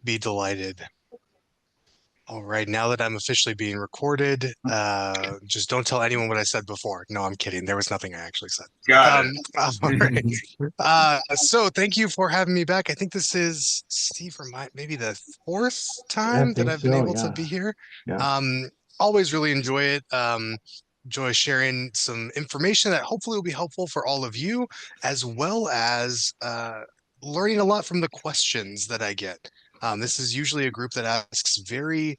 Be delighted. All right, now that I'm officially being recorded, just don't tell anyone what I said before. No, I'm kidding. There was nothing I actually said. Got Um, it. all right. So thank you for having me back. I think this is Steve for maybe the fourth I time that think I've been so. able to Yeah. be here. Yeah. Always really enjoy it. Enjoy sharing some information that hopefully will be helpful for all of you, as well as learning a lot from the questions that I get. This is usually a group that asks very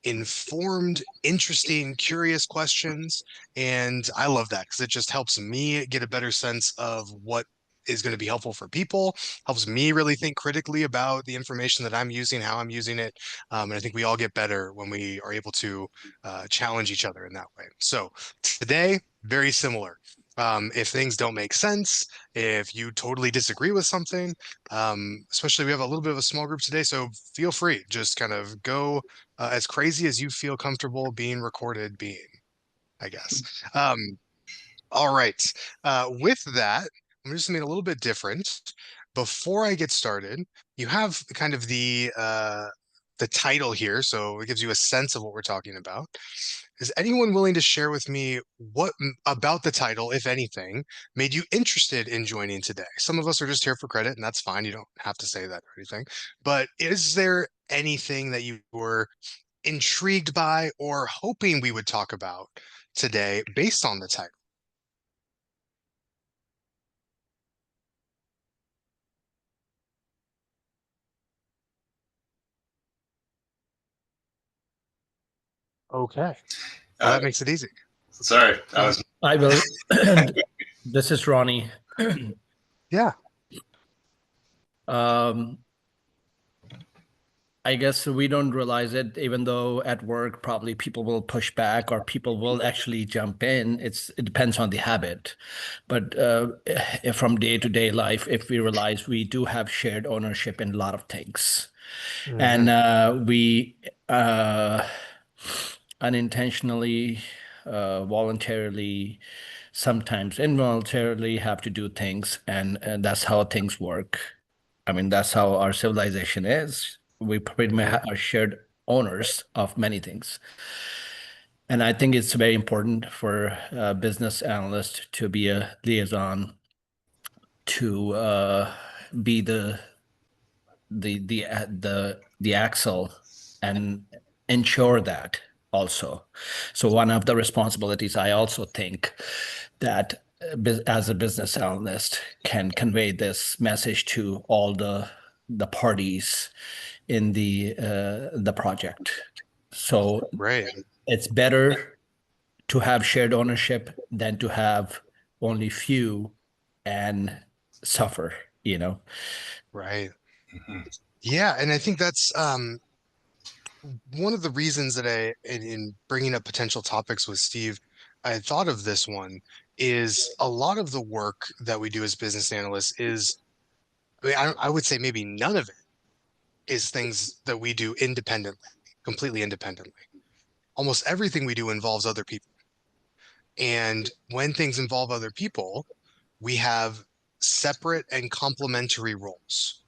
informed, interesting, curious questions. And I love that because it just helps me get a better sense of what is going to be helpful for people, helps me really think critically about the information that I'm using, how I'm using it. And I think we all get better when we are able to challenge each other in that way. So today, very similar. If things don't make sense, if you totally disagree with something, especially we have a little bit of a small group today, so feel free, just kind of go as crazy as you feel comfortable being recorded being, I guess. All right. With that, I'm just going to make it a little bit different. Before I get started, you have kind of the title here, so it gives you a sense of what we're talking about. Is anyone willing to share with me what about the title, if anything, made you interested in joining today? Some of us are just here for credit, and that's fine. You don't have to say that or anything. But is there anything that you were intrigued by or hoping we would talk about today based on the title? Okay. Well, Uh, that makes it easy. sorry, Go I ahead. was. I will. This is Ronnie. Yeah. Um, I guess we don't realize it, even though at work probably people will push back or people will actually jump in. It depends on the habit. But if from day to day life, if we realize we do have shared ownership in a lot of things, and Hmm. we unintentionally, voluntarily, sometimes involuntarily have to do things, and that's how things work. I mean, that's how our civilization is. We pretty much Hmm. are shared owners of many things. And I think it's very important for a business analyst to be a liaison, to be the axle and ensure that also. So one of the responsibilities I also think that as a business analyst can convey this message to all the parties in the project. So Right. it's better to have shared ownership than to have only few and suffer, you know. Right. Mhm. Yeah, and I think that's one of the reasons that in bringing up potential topics with Steve, I had thought of this one is a lot of the work that we do as business analysts is, I mean, I would say maybe none of it is things that we do independently, completely independently. Almost everything we do involves other people. And when things involve other people, we have separate and complementary roles.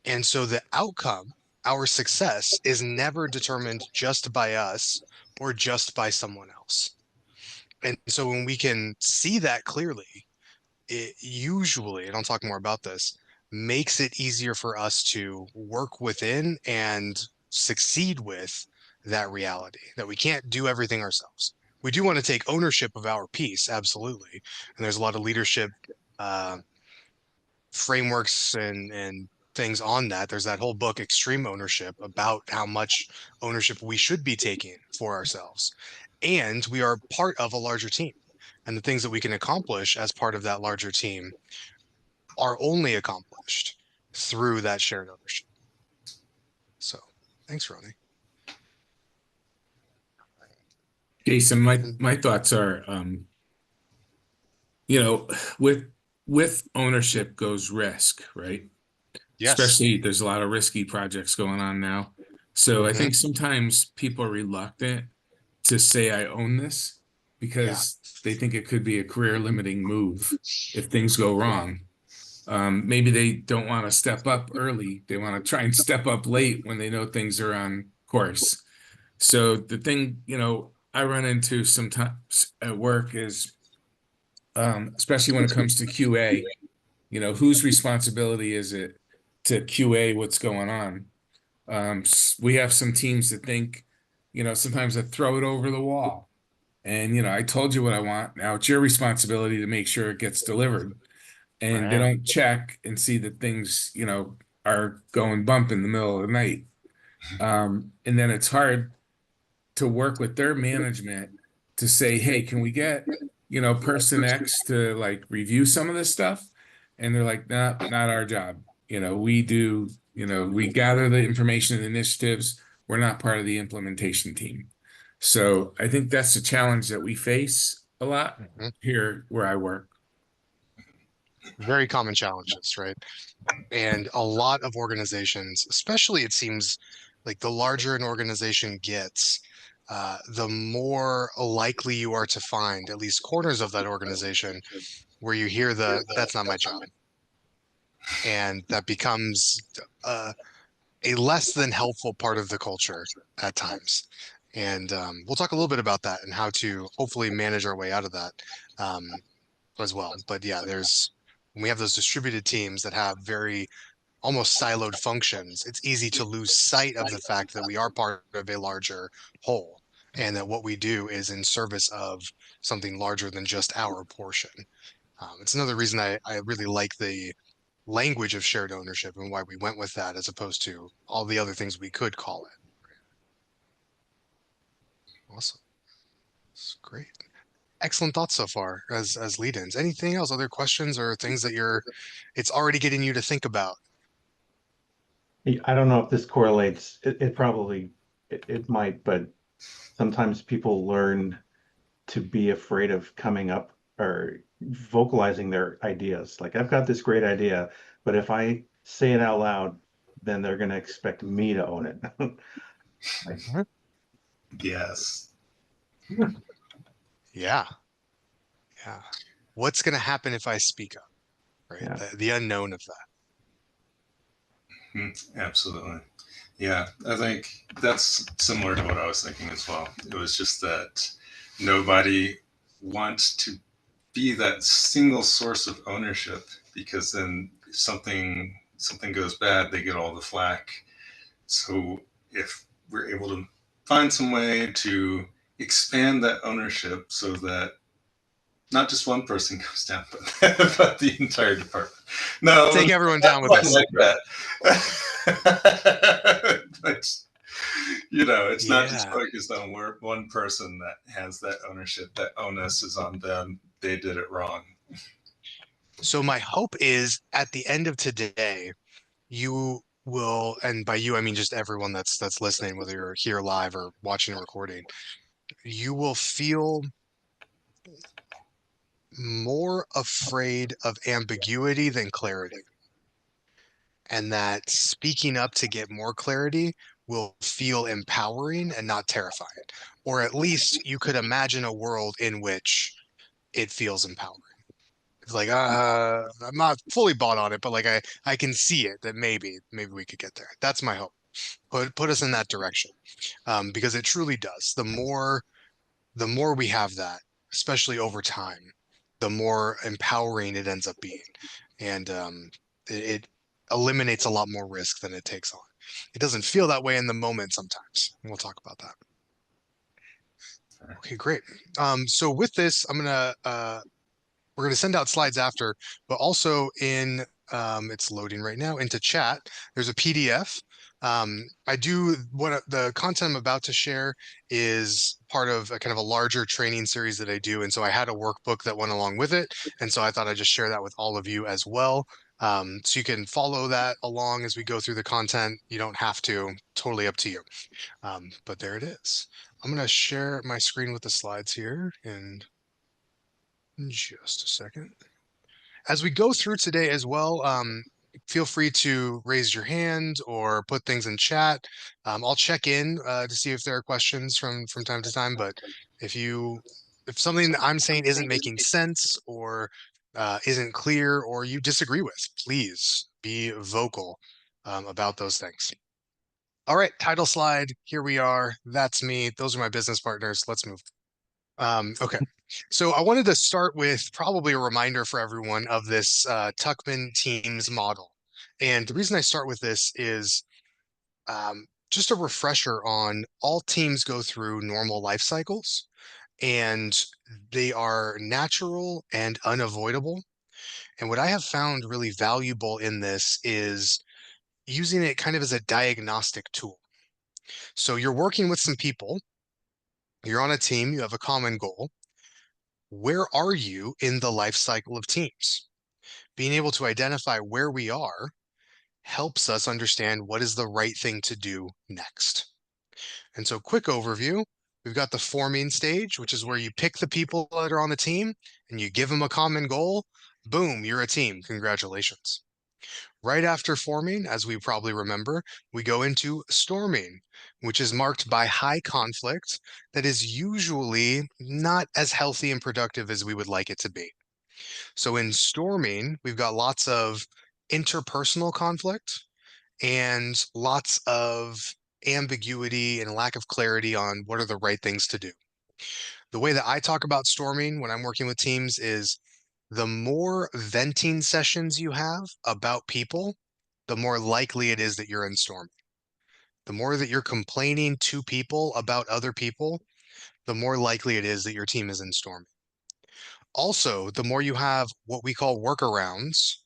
And so the outcome, our success, is never determined just by us or just by someone else. And so when we can see that clearly, it usually, and I'll talk more about this, makes it easier for us to work within and succeed with that reality that we can't do everything ourselves. We do want to take ownership of our piece, absolutely. And there's a lot of leadership uh, frameworks and things on that. There's that whole book, Extreme Ownership, about how much ownership we should be taking for ourselves. And we are part of a larger team. And the things that we can accomplish as part of that larger team are only accomplished through that shared ownership. So thanks, Ronnie. Jason, my And my thoughts are, you know, with with ownership goes risk, right? yes. Especially there's a lot of risky projects going on now. So I Hmm. think sometimes people are reluctant to say I own this Yeah. because they think it could be a career limiting move if things go wrong. Maybe they don't want to step up early. They want to try and step up late when they know things are on course. So the thing, I run into sometimes at work is, especially when it comes to QA, whose responsibility is it to QA what's going on? We have some teams that think, sometimes I throw it over the wall. And, I told you what I want. Now it's your responsibility to make sure it gets delivered. And they Right. don't check and see that things, are going bump in the middle of the night. And then it's hard to work with their management to say, hey, can we get, person X to like review some of this stuff? And they're like, nah, not our job. We do, we gather the information and initiatives. We're not part of the implementation team. So I think that's the challenge that we face a lot Mhm. here where I work. Very common challenges, right? And a lot of organizations, especially it seems like the larger an organization gets, the more likely you are to find at least corners of that organization where you hear that's not my job. And that becomes a less than helpful part of the culture at times. And we'll talk a little bit about that and how to hopefully manage our way out of that um, as well. But yeah, when we have those distributed teams that have very almost siloed functions, it's easy to lose sight of the fact that we are part of a larger whole and that what we do is in service of something larger than just our portion. It's another reason I really like the language of shared ownership and why we went with that as opposed to all the other things we could call it. Awesome. That's great. Excellent thoughts so far as lead-ins. Anything else? Other questions or things that it's already getting you to think about? I don't know if this correlates. It probably it might, but sometimes people learn to be afraid of coming up or vocalizing their ideas. Like I've got this great idea, but if I say it out loud, then they're going to expect me to own it. Like, Yes. Yeah. Yeah. What's going to happen if I speak up, right? Yeah. The unknown of that. Absolutely. Yeah, I think that's similar to what I was thinking as well. It was just that nobody wants to be that single source of ownership, because then if something goes bad, they get all the flack. So if we're able to find some way to expand that ownership so that not just one person goes down, but the entire department. No, Take everyone down with not us. like that. But it's not just Yeah. focused on one person that has that ownership. That onus is on them. They did it wrong. So my hope is at the end of today, you will, and by you I mean just everyone that's listening, whether you're here live or watching a recording, you will feel more afraid of ambiguity than clarity. And that speaking up to get more clarity will feel empowering and not terrifying. Or at least you could imagine a world in which it feels empowering. It's like, I'm not fully bought on it, but like I can see it that maybe we could get there. That's my hope. Put us in that direction. Because it truly does. The more we have that, especially over time, the more empowering it ends up being. And it eliminates a lot more risk than it takes on. It doesn't feel that way in the moment sometimes. And we'll talk about that. Okay, great. So with this, we're gonna send out slides after, but also it's loading right now into chat. There's a PDF. The content I'm about to share is part of a kind of a larger training series that I do. And so I had a workbook that went along with it. And so I thought I'd just share that with all of you as well. So you can follow that along as we go through the content. You don't have to, totally up to you. But there it is. I'm going to share my screen with the slides here in just a second. As we go through today as well, feel free to raise your hand or put things in chat. I'll check in to see if there are questions from time to time. But if something that I'm saying isn't making sense or isn't clear or you disagree with, please be vocal about those things. All right, title slide. Here we are. That's me. Those are my business partners. Let's move. Okay, so I wanted to start with probably a reminder for everyone of this Tuckman Teams model. And the reason I start with this is just a refresher on all teams go through normal life cycles, and they are natural and unavoidable. And what I have found really valuable in this is using it kind of as a diagnostic tool. So you're working with some people, you're on a team, you have a common goal. Where are you in the life cycle of teams? Being able to identify where we are helps us understand what is the right thing to do next. And so, quick overview, we've got the forming stage, which is where you pick the people that are on the team and you give them a common goal. Boom, you're a team. Congratulations. Right after forming, as we probably remember, we go into storming, which is marked by high conflict that is usually not as healthy and productive as we would like it to be. So in storming, we've got lots of interpersonal conflict and lots of ambiguity and lack of clarity on what are the right things to do. The way that I talk about storming when I'm working with teams is the more venting sessions you have about people, the more likely it is that you're in storming. The more that you're complaining to people about other people, the more likely it is that your team is in storming. Also, the more you have what we call workarounds,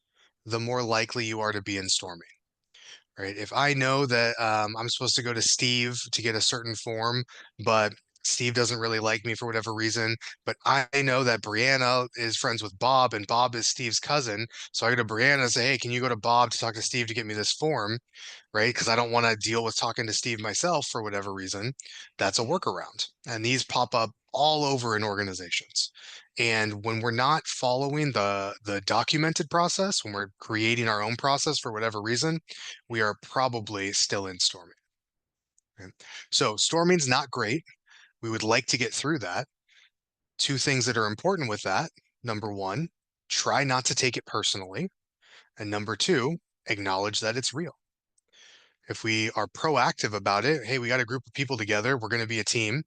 the more likely you are to be in storming. Right? If I know that I'm supposed to go to Steve to get a certain form, but Steve doesn't really like me for whatever reason, but I know that Brianna is friends with Bob and Bob is Steve's cousin. So I go to Brianna and say, hey, can you go to Bob to talk to Steve to get me this form? Right? Because I don't want to deal with talking to Steve myself for whatever reason. That's a workaround. And these pop up all over in organizations. And when we're not following the documented process, when we're creating our own process for whatever reason, we are probably still in storming. Okay? So storming's not great. We would like to get through that. Two things that are important with that. Number one, try not to take it personally. And number two, acknowledge that it's real. If we are proactive about it, hey, we got a group of people together, we're going to be a team,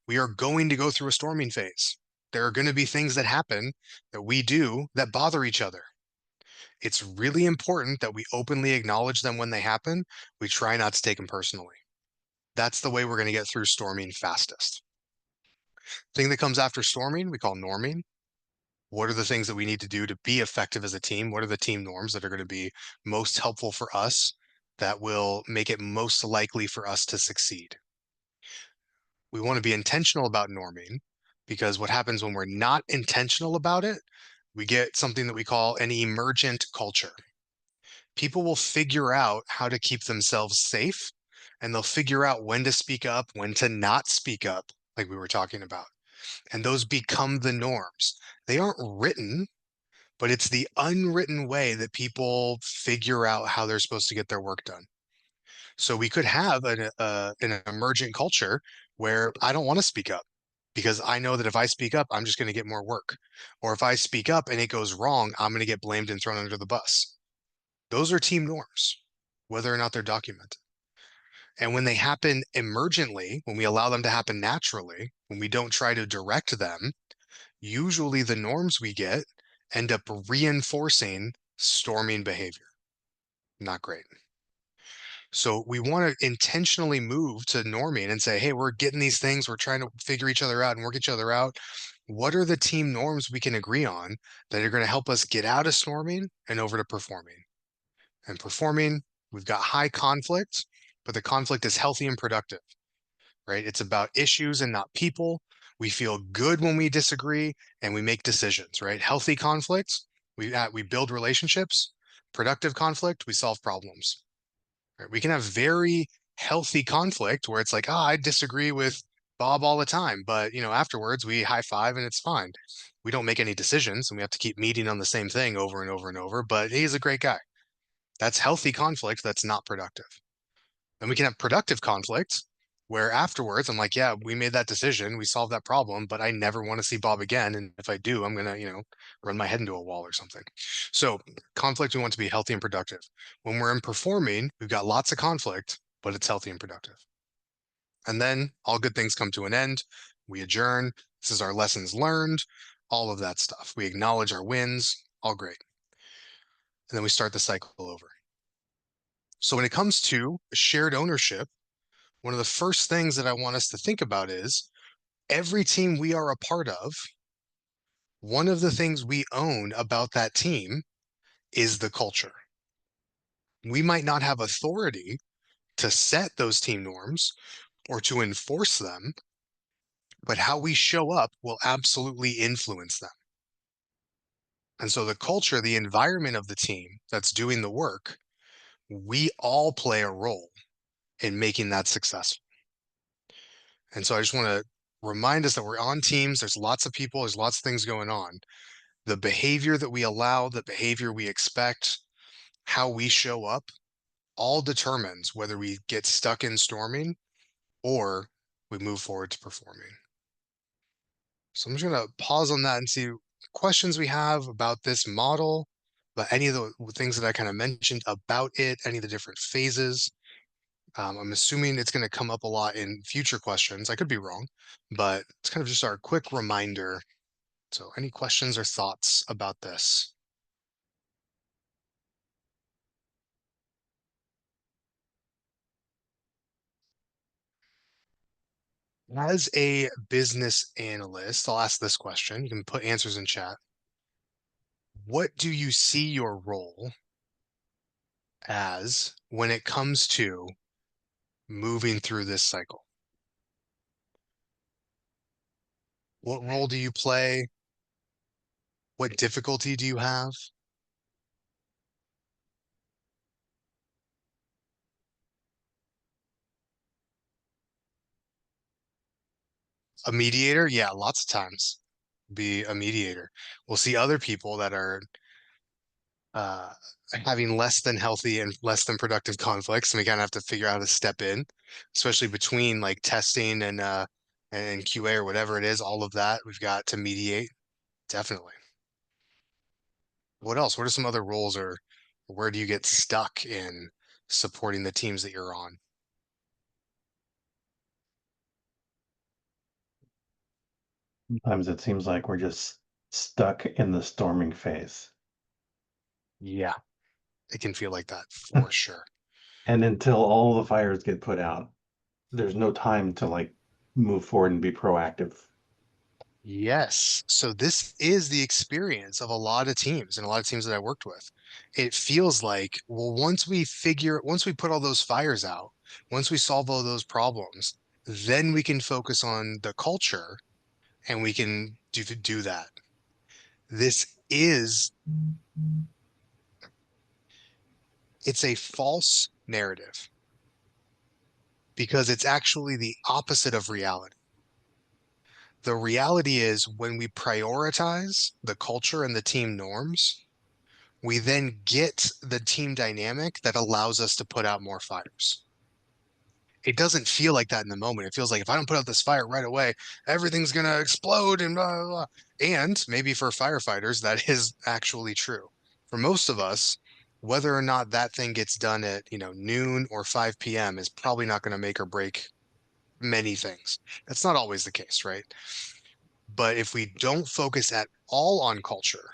we are going to go through a storming phase. There are going to be things that happen that we do that bother each other. It's really important that we openly acknowledge them when they happen. We try not to take them personally. That's the way we're going to get through storming fastest. Thing that comes after storming, we call norming. What are the things that we need to do to be effective as a team? What are the team norms that are going to be most helpful for us that will make it most likely for us to succeed? We want to be intentional about norming because what happens when we're not intentional about it, we get something that we call an emergent culture. People will figure out how to keep themselves safe and they'll figure out when to speak up, when to not speak up, like we were talking about. And those become the norms. They aren't written, but it's the unwritten way that people figure out how they're supposed to get their work done. So we could have an emergent culture where I don't want to speak up because I know that if I speak up, I'm just going to get more work. Or if I speak up and it goes wrong, I'm going to get blamed and thrown under the bus. Those are team norms, whether or not they're documented. And when they happen emergently, when we allow them to happen naturally, when we don't try to direct them, usually the norms we get end up reinforcing storming behavior. Not great. So we want to intentionally move to norming and say, hey, we're getting these things, we're trying to figure each other out and work each other out. What are the team norms we can agree on that are going to help us get out of storming and over to performing? And performing, we've got high conflict, but the conflict is healthy and productive, right? It's about issues and not people. We feel good when we disagree and we make decisions, right? Healthy conflict, we build relationships. Productive conflict, we solve problems. Right? We can have very healthy conflict where it's like, oh, I disagree with Bob all the time, but afterwards we high five and it's fine. We don't make any decisions and we have to keep meeting on the same thing over and over and over, but he's a great guy. That's healthy conflict that's not productive. Then we can have productive conflict where afterwards I'm like, yeah, we made that decision, we solved that problem, but I never want to see Bob again. And if I do, I'm gonna, run my head into a wall or something. So conflict, we want to be healthy and productive. When we're in performing, we've got lots of conflict, but it's healthy and productive. And then all good things come to an end. We adjourn. This is our lessons learned, all of that stuff. We acknowledge our wins, all great. And then we start the cycle over. So when it comes to shared ownership, one of the first things that I want us to think about is every team we are a part of, one of the things we own about that team is the culture. We might not have authority to set those team norms or to enforce them, but how we show up will absolutely influence them. And so the culture, the environment of the team that's doing the work, we all play a role in making that successful. And so I just want to remind us that we're on teams. There's lots of people, there's lots of things going on. The behavior that we allow, the behavior we expect, how we show up, all determines whether we get stuck in storming or we move forward to performing. So I'm just going to pause on that and see questions we have about this model, about any of the things that I kind of mentioned about it, any of the different phases. I'm assuming it's going to come up a lot in future questions. I could be wrong, but it's kind of just our quick reminder. So any questions or thoughts about this? As a business analyst, I'll ask this question. You can put answers in chat. What do you see your role as when it comes to moving through this cycle? What role do you play? What difficulty do you have? A mediator? Yeah, lots of times be a mediator. We'll see other people that are uh, having less than healthy and less than productive conflicts, and we kind of have to figure out how to step in, especially between like testing and QA or whatever it is. All of that we've got to mediate. Definitely. What else? What are some other roles, or where do you get stuck in supporting the teams that you're on? Sometimes it seems like we're just stuck in the storming phase. Yeah, it can feel like that for sure. And until all the fires get put out, there's no time to like move forward and be proactive. Yes. So this is the experience of a lot of teams and a lot of teams that I worked with. It feels like, well, once we put all those fires out, once we solve all those problems, then we can focus on the culture and we can do that. This is, it's a false narrative because it's actually the opposite of reality. The reality is when we prioritize the culture and the team norms, we then get the team dynamic that allows us to put out more fires. It doesn't feel like that in the moment. It feels like if I don't put out this fire right away, everything's going to explode and blah, blah, blah. And maybe for firefighters, that is actually true. For most of us, whether or not that thing gets done at, noon or 5 p.m. is probably not going to make or break many things. That's not always the case, right? But if we don't focus at all on culture,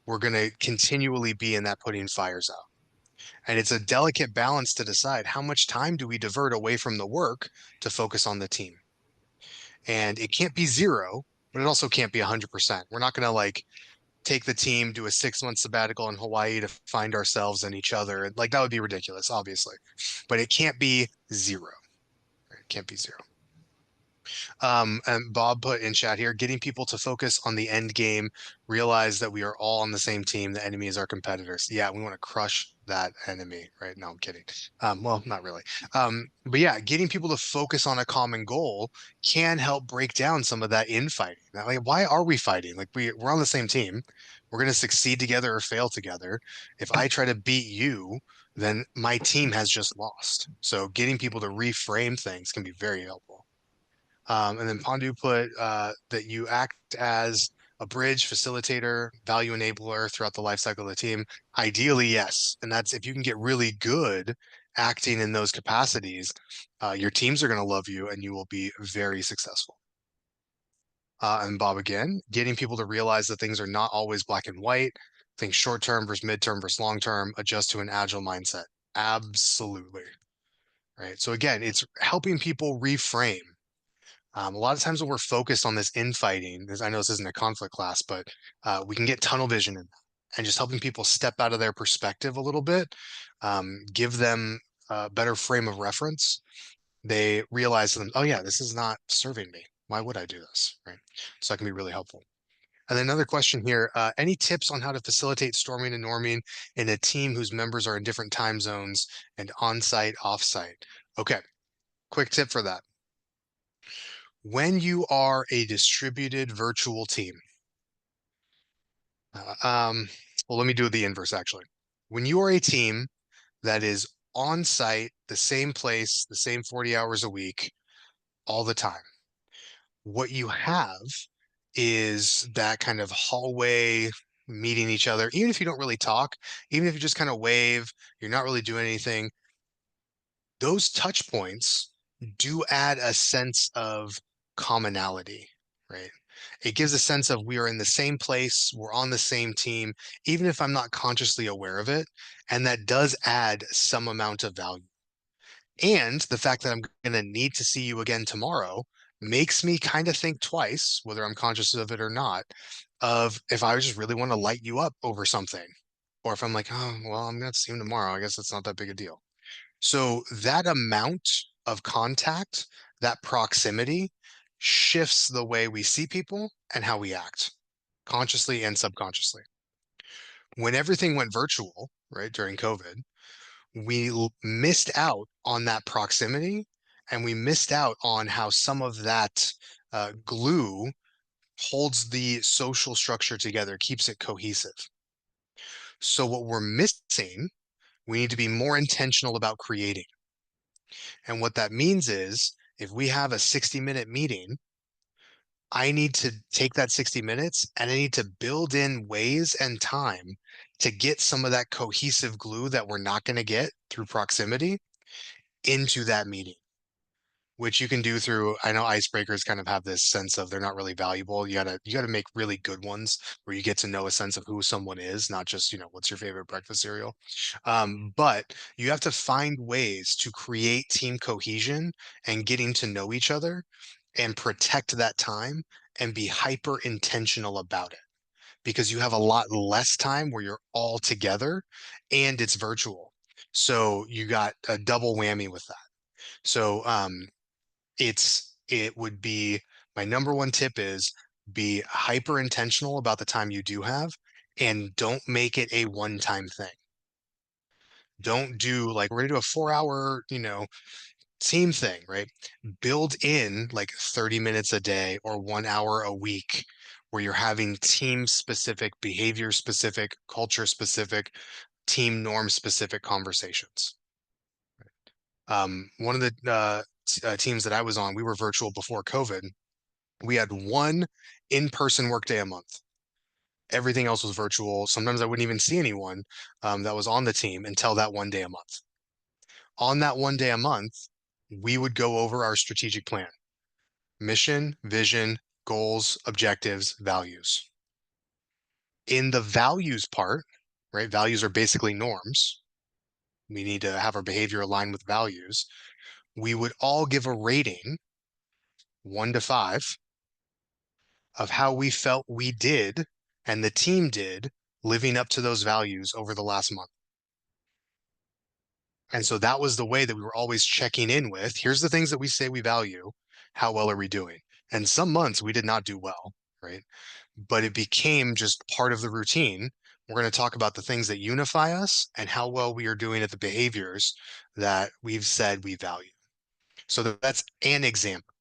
we're going to continually be in that putting fires out. And it's a delicate balance to decide how much time do we divert away from the work to focus on the team. And it can't be zero, but it also can't be 100%. We're not going to like take the team, do a 6-month sabbatical in Hawaii to find ourselves and each other. Like that would be ridiculous, obviously, but it can't be zero. It can't be zero. And Bob put in chat here, getting people to focus on the end game, realize that we are all on the same team. The enemy is our competitors. Yeah, we want to crush that enemy, right? No, I'm kidding. Well, not really. But yeah, getting people to focus on a common goal can help break down some of that infighting. Like, why are we fighting? Like we're on the same team. We're going to succeed together or fail together. If I try to beat you, then my team has just lost. So getting people to reframe things can be very helpful. And then Pandu put that you act as a bridge, facilitator, value enabler throughout the life cycle of the team. Ideally, yes. And that's if you can get really good acting in those capacities, your teams are going to love you and you will be very successful. And Bob again, getting people to realize that things are not always black and white. Think short term versus midterm versus long term, adjust to an agile mindset. Absolutely. Right. So again, it's helping people reframe. A lot of times when we're focused on this infighting, because I know this isn't a conflict class, but we can get tunnel vision in that. And just helping people step out of their perspective a little bit, give them a better frame of reference. They realize them, oh yeah, this is not serving me. Why would I do this? Right. So that can be really helpful. And then another question here, any tips on how to facilitate storming and norming in a team whose members are in different time zones and on-site, off-site? Okay, quick tip for that. When you are a distributed virtual team, well, let me do the inverse actually. When you are a team that is on site, the same place, the same 40 hours a week, all the time, what you have is that kind of hallway meeting each other, even if you don't really talk, even if you just kind of wave, you're not really doing anything. Those touch points do add a sense of commonality, right? It gives a sense of we are in the same place, we're on the same team, even if I'm not consciously aware of it. And that does add some amount of value. And the fact that I'm going to need to see you again tomorrow makes me kind of think twice, whether I'm conscious of it or not, of if I just really want to light you up over something. Or if I'm like, oh, well, I'm going to see him tomorrow. I guess it's not that big a deal. So that amount of contact, that proximity shifts the way we see people and how we act, consciously and subconsciously. When everything went virtual, right, during COVID, we missed out on that proximity and we missed out on how some of that glue holds the social structure together, keeps it cohesive. So what we're missing, we need to be more intentional about creating. And what that means is if we have a 60-minute meeting, I need to take that 60 minutes and I need to build in ways and time to get some of that cohesive glue that we're not going to get through proximity into that meeting, which you can do through, I know icebreakers kind of have this sense of they're not really valuable. You gotta make really good ones where you get to know a sense of who someone is, not just, what's your favorite breakfast cereal. But you have to find ways to create team cohesion and getting to know each other and protect that time and be hyper intentional about it because you have a lot less time where you're all together and it's virtual. So you got a double whammy with that. So it would be my number one tip is be hyper intentional about the time you do have and don't make it a one-time thing. Don't do like we're gonna do a 4 hour, team thing, right? Build in like 30 minutes a day or 1 hour a week where you're having team specific, behavior specific, culture specific, team norm specific conversations. One of the teams that I was on, we were virtual before COVID. We had one in-person workday a month. Everything else was virtual. Sometimes I wouldn't even see anyone that was on the team until that one day a month. On that one day a month, we would go over our strategic plan, mission, vision, goals, objectives, values. In the values part, right? Values are basically norms. We need to have our behavior align with values. We would all give a rating 1 to 5 of how we felt we did and the team did living up to those values over the last month. And so that was the way that we were always checking in with, here's the things that we say we value. How well are we doing? And some months we did not do well, right? But it became just part of the routine. We're going to talk about the things that unify us and how well we are doing at the behaviors that we've said we value. So that's an example,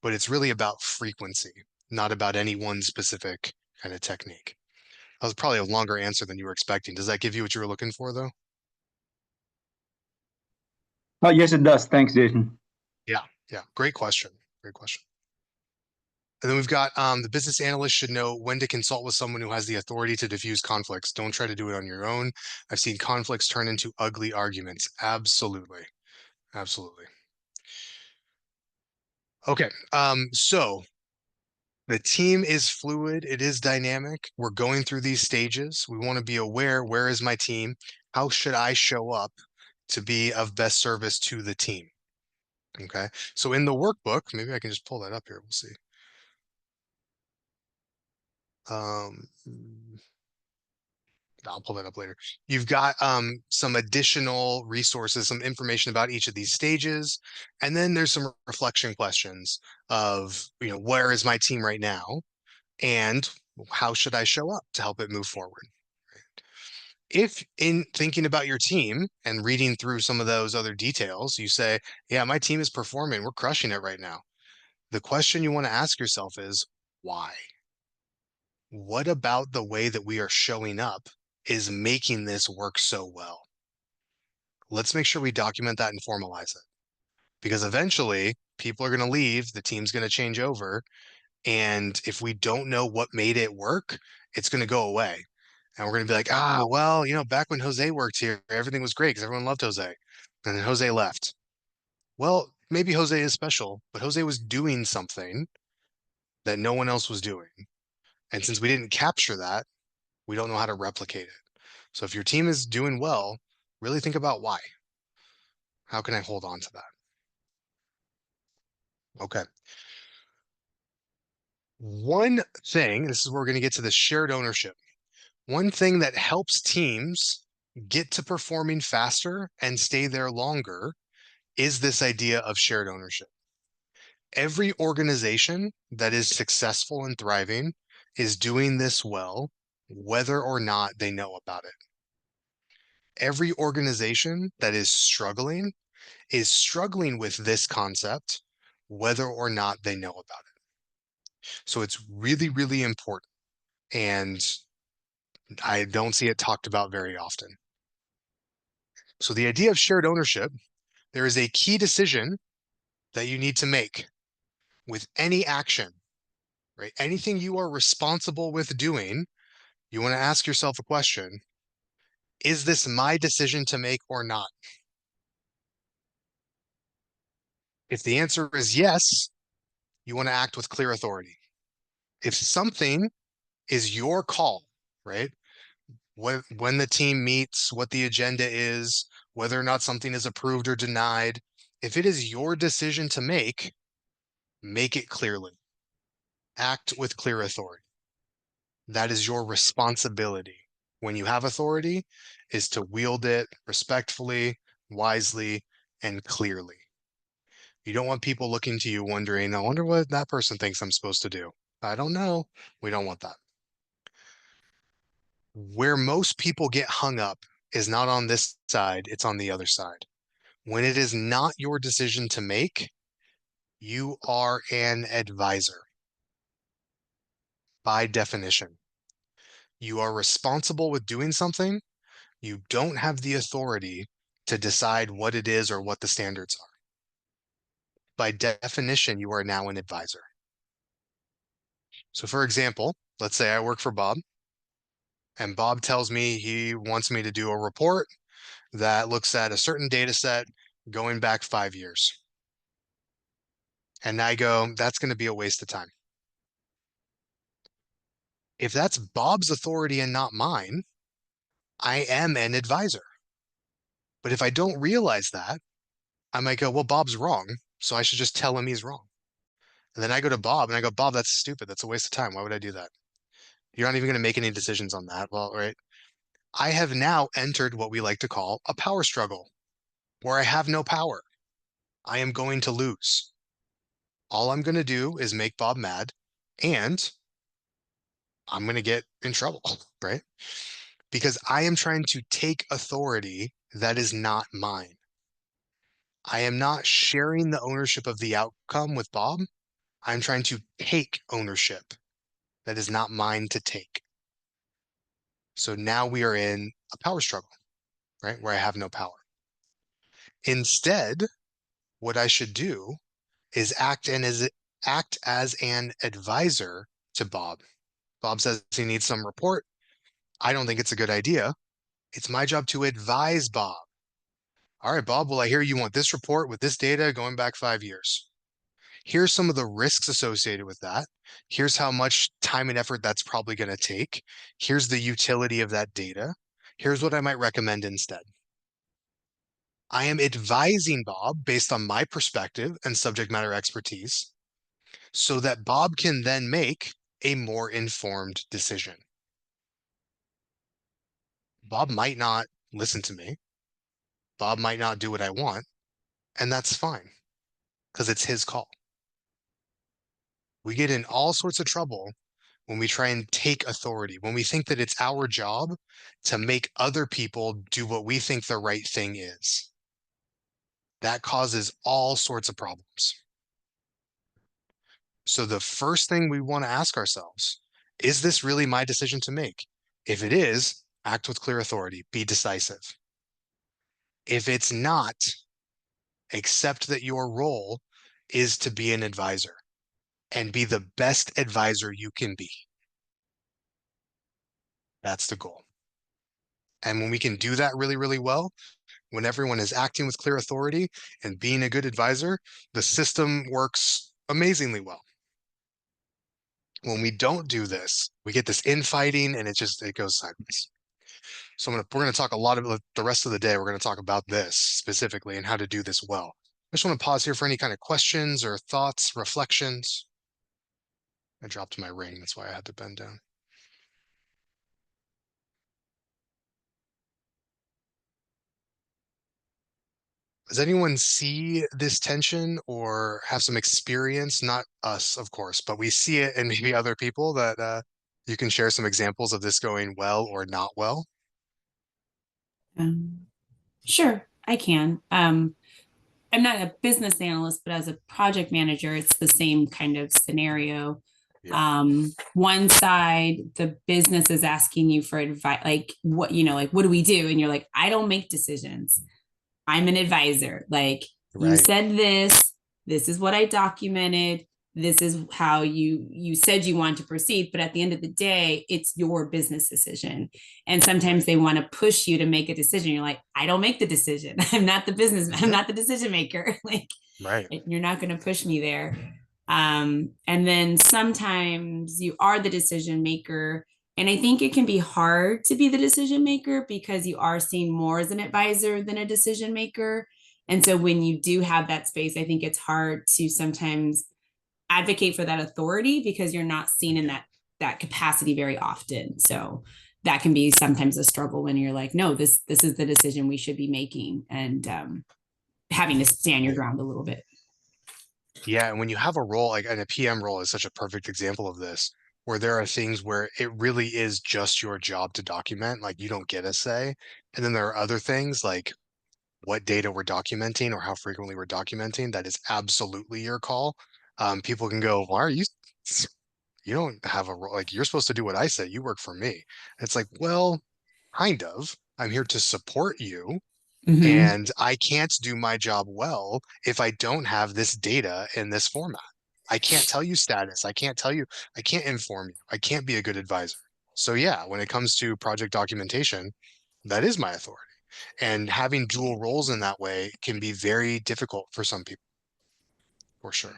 but it's really about frequency, not about any one specific kind of technique. That was probably a longer answer than you were expecting. Does that give you what you were looking for, though? Oh, yes, it does. Thanks, Jason. Yeah, great question. Great question. And then we've got the business analyst should know when to consult with someone who has the authority to diffuse conflicts. Don't try to do it on your own. I've seen conflicts turn into ugly arguments. Absolutely. Absolutely. Okay. So the team is fluid. It is dynamic. We're going through these stages. We want to be aware, where is my team? How should I show up to be of best service to the team? Okay. So in the workbook, maybe I can just pull that up here. We'll see. I'll pull that up later. You've got some additional resources, some information about each of these stages, and then there's some reflection questions of, where is my team right now, and how should I show up to help it move forward? If in thinking about your team and reading through some of those other details, you say, yeah, my team is performing, we're crushing it right now. The question you want to ask yourself is, why? What about the way that we are showing up is making this work so well? Let's make sure we document that and formalize it, because eventually people are going to leave, the team's going to change over. And if we don't know what made it work, it's going to go away. And we're going to be like, well, back when Jose worked here, everything was great because everyone loved Jose. And then Jose left. Well, maybe Jose is special, but Jose was doing something that no one else was doing. And since we didn't capture that, we don't know how to replicate it. So if your team is doing well, really think about why. How can I hold on to that? Okay. One thing, this is where we're going to get to the shared ownership. One thing that helps teams get to performing faster and stay there longer is this idea of shared ownership. Every organization that is successful and thriving is doing this well, whether or not they know about it. Every organization that is struggling with this concept, whether or not they know about it. So it's really, really important. And I don't see it talked about very often. So the idea of shared ownership, there is a key decision that you need to make with any action, right? Anything you are responsible with doing, you want to ask yourself a question. Is this my decision to make or not? If the answer is yes, you want to act with clear authority. If something is your call, right? When the team meets, what the agenda is, whether or not something is approved or denied, if it is your decision to make it clearly. Act with clear authority. That is your responsibility. When you have authority, is to wield it respectfully, wisely, and clearly. You don't want people looking to you wondering, I wonder what that person thinks I'm supposed to do. I don't know. We don't want that. Where most people get hung up is not on this side, it's on the other side. When it is not your decision to make, you are an advisor. By definition, you are responsible with doing something. You don't have the authority to decide what it is or what the standards are. By definition, you are now an advisor. So for example, let's say I work for Bob, and Bob tells me he wants me to do a report that looks at a certain data set going back 5 years. And I go, that's going to be a waste of time. If that's Bob's authority and not mine, I am an advisor. But if I don't realize that, I might go, well, Bob's wrong, so I should just tell him he's wrong. And then I go to Bob and I go, Bob, that's stupid. That's a waste of time. Why would I do that? You're not even going to make any decisions on that. Well, right. I have now entered what we like to call a power struggle where I have no power. I am going to lose. All I'm going to do is make Bob mad and I'm going to get in trouble, right? Because I am trying to take authority that is not mine. I am not sharing the ownership of the outcome with Bob. I'm trying to take ownership that is not mine to take. So now we are in a power struggle, right? Where I have no power. Instead, what I should do is act as an advisor to Bob. Bob says he needs some report. I don't think it's a good idea. It's my job to advise Bob. All right, Bob, well, I hear you want this report with this data going back 5 years. Here's some of the risks associated with that. Here's how much time and effort that's probably going to take. Here's the utility of that data. Here's what I might recommend instead. I am advising Bob based on my perspective and subject matter expertise so that Bob can then make a more informed decision. Bob might not listen to me. Bob might not do what I want, and that's fine because it's his call. We get in all sorts of trouble when we try and take authority, when we think that it's our job to make other people do what we think the right thing is. That causes all sorts of problems. So the first thing we want to ask ourselves, is this really my decision to make? If it is, act with clear authority, be decisive. If it's not, accept that your role is to be an advisor and be the best advisor you can be. That's the goal. And when we can do that really, really well, when everyone is acting with clear authority and being a good advisor, the system works amazingly well. When we don't do this, we get this infighting and it goes sideways. So we're going to talk a lot about the rest of the day. We're going to talk about this specifically and how to do this well. I just want to pause here for any kind of questions or thoughts, reflections. I dropped my ring. That's why I had to bend down. Does anyone see this tension or have some experience? Not us, of course, but we see it in maybe other people that you can share some examples of this going well or not well. Sure, I can. I'm not a business analyst, but as a project manager, it's the same kind of scenario. Yeah. One side, the business is asking you for advice, like what do we do? And you're like, I don't make decisions. I'm an advisor. Like you said this is what I documented. This is how you said you want to proceed. But at the end of the day, it's your business decision. And sometimes they want to push you to make a decision. You're like, I don't make the decision. I'm not the businessman. I'm not the decision maker. Like, you're not going to push me there. And then sometimes you are the decision maker. And I think it can be hard to be the decision maker because you are seen more as an advisor than a decision maker. And so when you do have that space, I think it's hard to sometimes advocate for that authority because you're not seen in that capacity very often. So that can be sometimes a struggle when you're like, no, this is the decision we should be making, and having to stand your ground a little bit. Yeah, and when you have a role like, and a PM role is such a perfect example of this, where there are things where it really is just your job to document, like you don't get a say. And then there are other things like what data we're documenting or how frequently we're documenting, that is absolutely your call. People can go, why are you don't have a role, like you're supposed to do what I say, you work for me. It's like, well, kind of. I'm here to support you. Mm-hmm. And I can't do my job well if I don't have this data in this format. I can't tell you status. I can't inform you. I can't be a good advisor. So yeah, when it comes to project documentation, that is my authority. And having dual roles in that way can be very difficult for some people, for sure.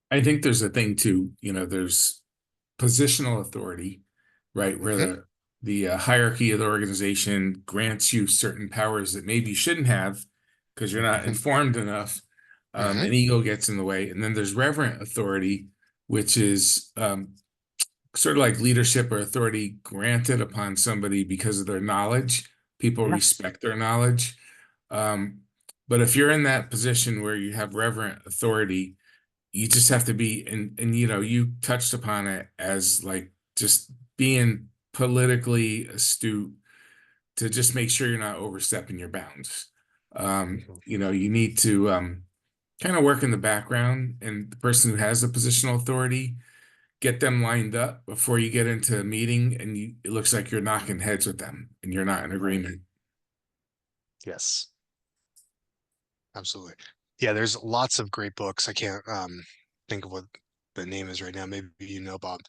I think there's a thing too, there's positional authority, right? Where the hierarchy of the organization grants you certain powers that maybe you shouldn't have because you're not informed enough, and ego gets in the way. And then there's reverent authority, which is sort of like leadership or authority granted upon somebody because of their knowledge. People respect their knowledge. But if you're in that position where you have reverent authority, you just have to be, and you touched upon it as like just being politically astute to just make sure you're not overstepping your bounds. You need to kind of work in the background, and the person who has the positional authority, get them lined up before you get into a meeting and it looks like you're knocking heads with them and you're not in agreement. Yes. Absolutely. Yeah, there's lots of great books. I can't think of what the name is right now. Maybe you know, Bob,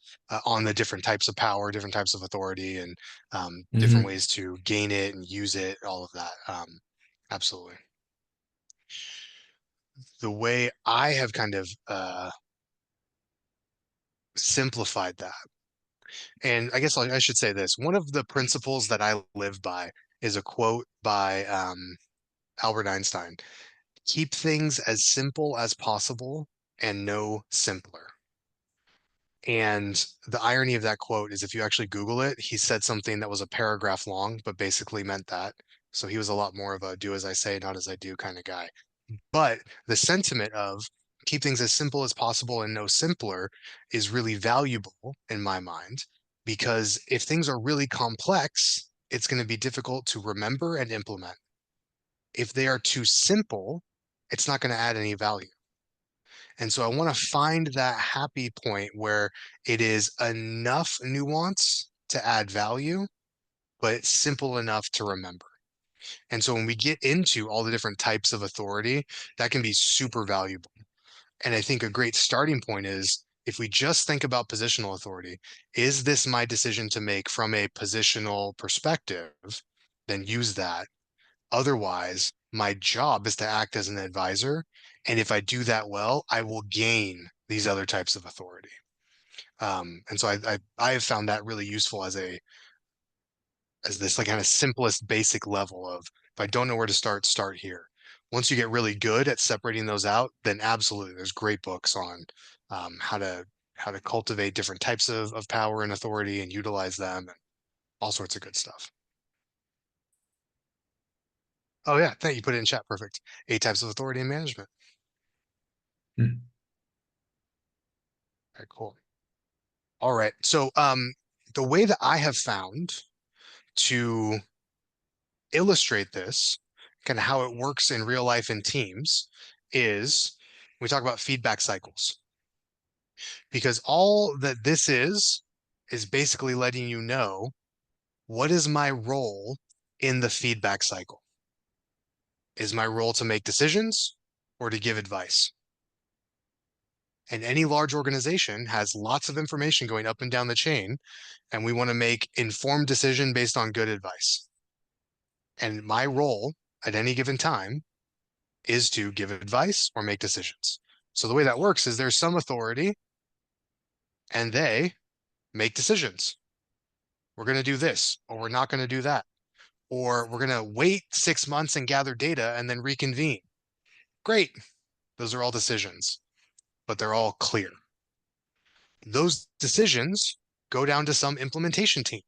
on the different types of power, different types of authority, and different ways to gain it and use it, all of that. Absolutely. The way I have kind of simplified that, and I guess I should say this, one of the principles that I live by is a quote by Albert Einstein. Keep things as simple as possible and no simpler. And the irony of that quote is if you actually Google it, he said something that was a paragraph long, but basically meant that. So he was a lot more of a do as I say, not as I do kind of guy. But the sentiment of keep things as simple as possible and no simpler is really valuable in my mind, because if things are really complex, it's going to be difficult to remember and implement. If they are too simple, it's not going to add any value. And so I want to find that happy point where it is enough nuance to add value, but it's simple enough to remember. And so when we get into all the different types of authority, that can be super valuable. And I think a great starting point is if we just think about positional authority, is this my decision to make from a positional perspective? Then use that. Otherwise, my job is to act as an advisor. And if I do that well, I will gain these other types of authority. And so I have found that really useful as this like kind of simplest basic level of if I don't know where to start here. Once you get really good at separating those out, then absolutely there's great books on how to cultivate different types of power and authority and utilize them and all sorts of good stuff. Oh yeah, thank you. Put it in chat. Perfect. 8 types of authority and management. Hmm. Very cool. All right. So the way that I have found to illustrate this, kind of how it works in real life in teams, is we talk about feedback cycles. Because all that this is basically letting you know what is my role in the feedback cycle. Is my role to make decisions or to give advice? And any large organization has lots of information going up and down the chain, and we want to make informed decision based on good advice. And my role at any given time is to give advice or make decisions. So the way that works is there's some authority and they make decisions. We're going to do this, or we're not going to do that, or we're going to wait 6 months and gather data and then reconvene. Great. Those are all decisions, but they're all clear. Those decisions go down to some implementation team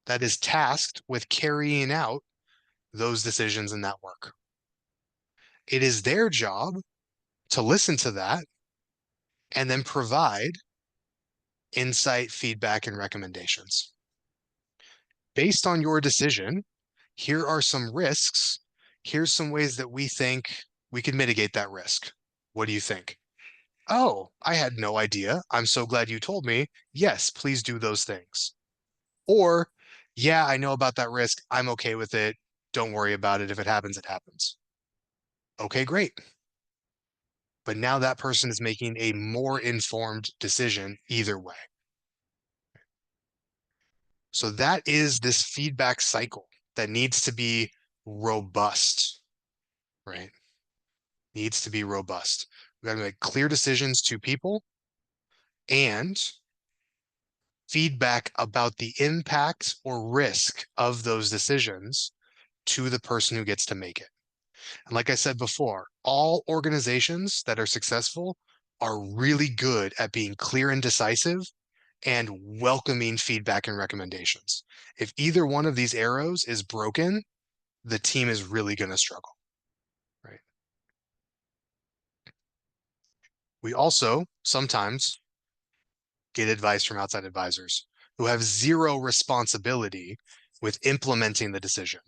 that is tasked with carrying out those decisions and that work. It is their job to listen to that and then provide insight, feedback, and recommendations. Based on your decision, here are some risks. Here's some ways that we think we could mitigate that risk. What do you think? Oh, I had no idea. I'm so glad you told me. Yes, please do those things. Or, yeah, I know about that risk. I'm okay with it. Don't worry about it. If it happens, it happens. Okay, great. But now that person is making a more informed decision either way. So that is this feedback cycle that needs to be robust, right? Needs to be robust. We got to make clear decisions to people and feedback about the impact or risk of those decisions to the person who gets to make it. And like I said before, all organizations that are successful are really good at being clear and decisive and welcoming feedback and recommendations. If either one of these arrows is broken, the team is really going to struggle, right? We also sometimes get advice from outside advisors who have zero responsibility with implementing the decision.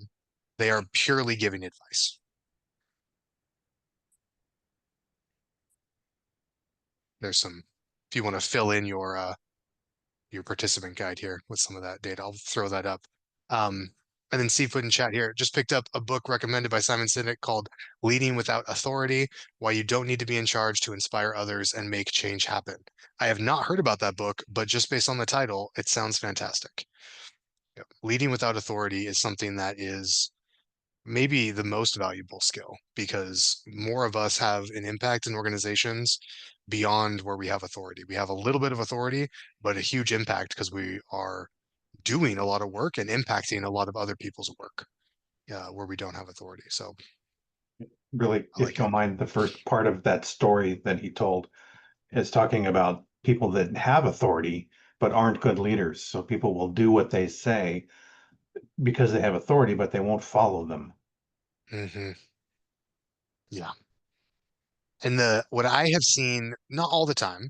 They are purely giving advice. There's some, if you want to fill in your participant guide here with some of that data, I'll throw that up. And then Steve put in chat here, just picked up a book recommended by Simon Sinek called Leading Without Authority, Why You Don't Need to Be in Charge to Inspire Others and Make Change Happen. I have not heard about that book, but just based on the title, it sounds fantastic. Yep. Leading without authority is something that is maybe the most valuable skill because more of us have an impact in organizations beyond where we have authority. We have a little bit of authority, but a huge impact because we are doing a lot of work and impacting a lot of other people's work where we don't have authority. So Really, I if like you don't mind, the first part of that story that he told is talking about people that have authority but aren't good leaders. So people will do what they say because they have authority, but they won't follow them. Yeah. And what I have seen, not all the time,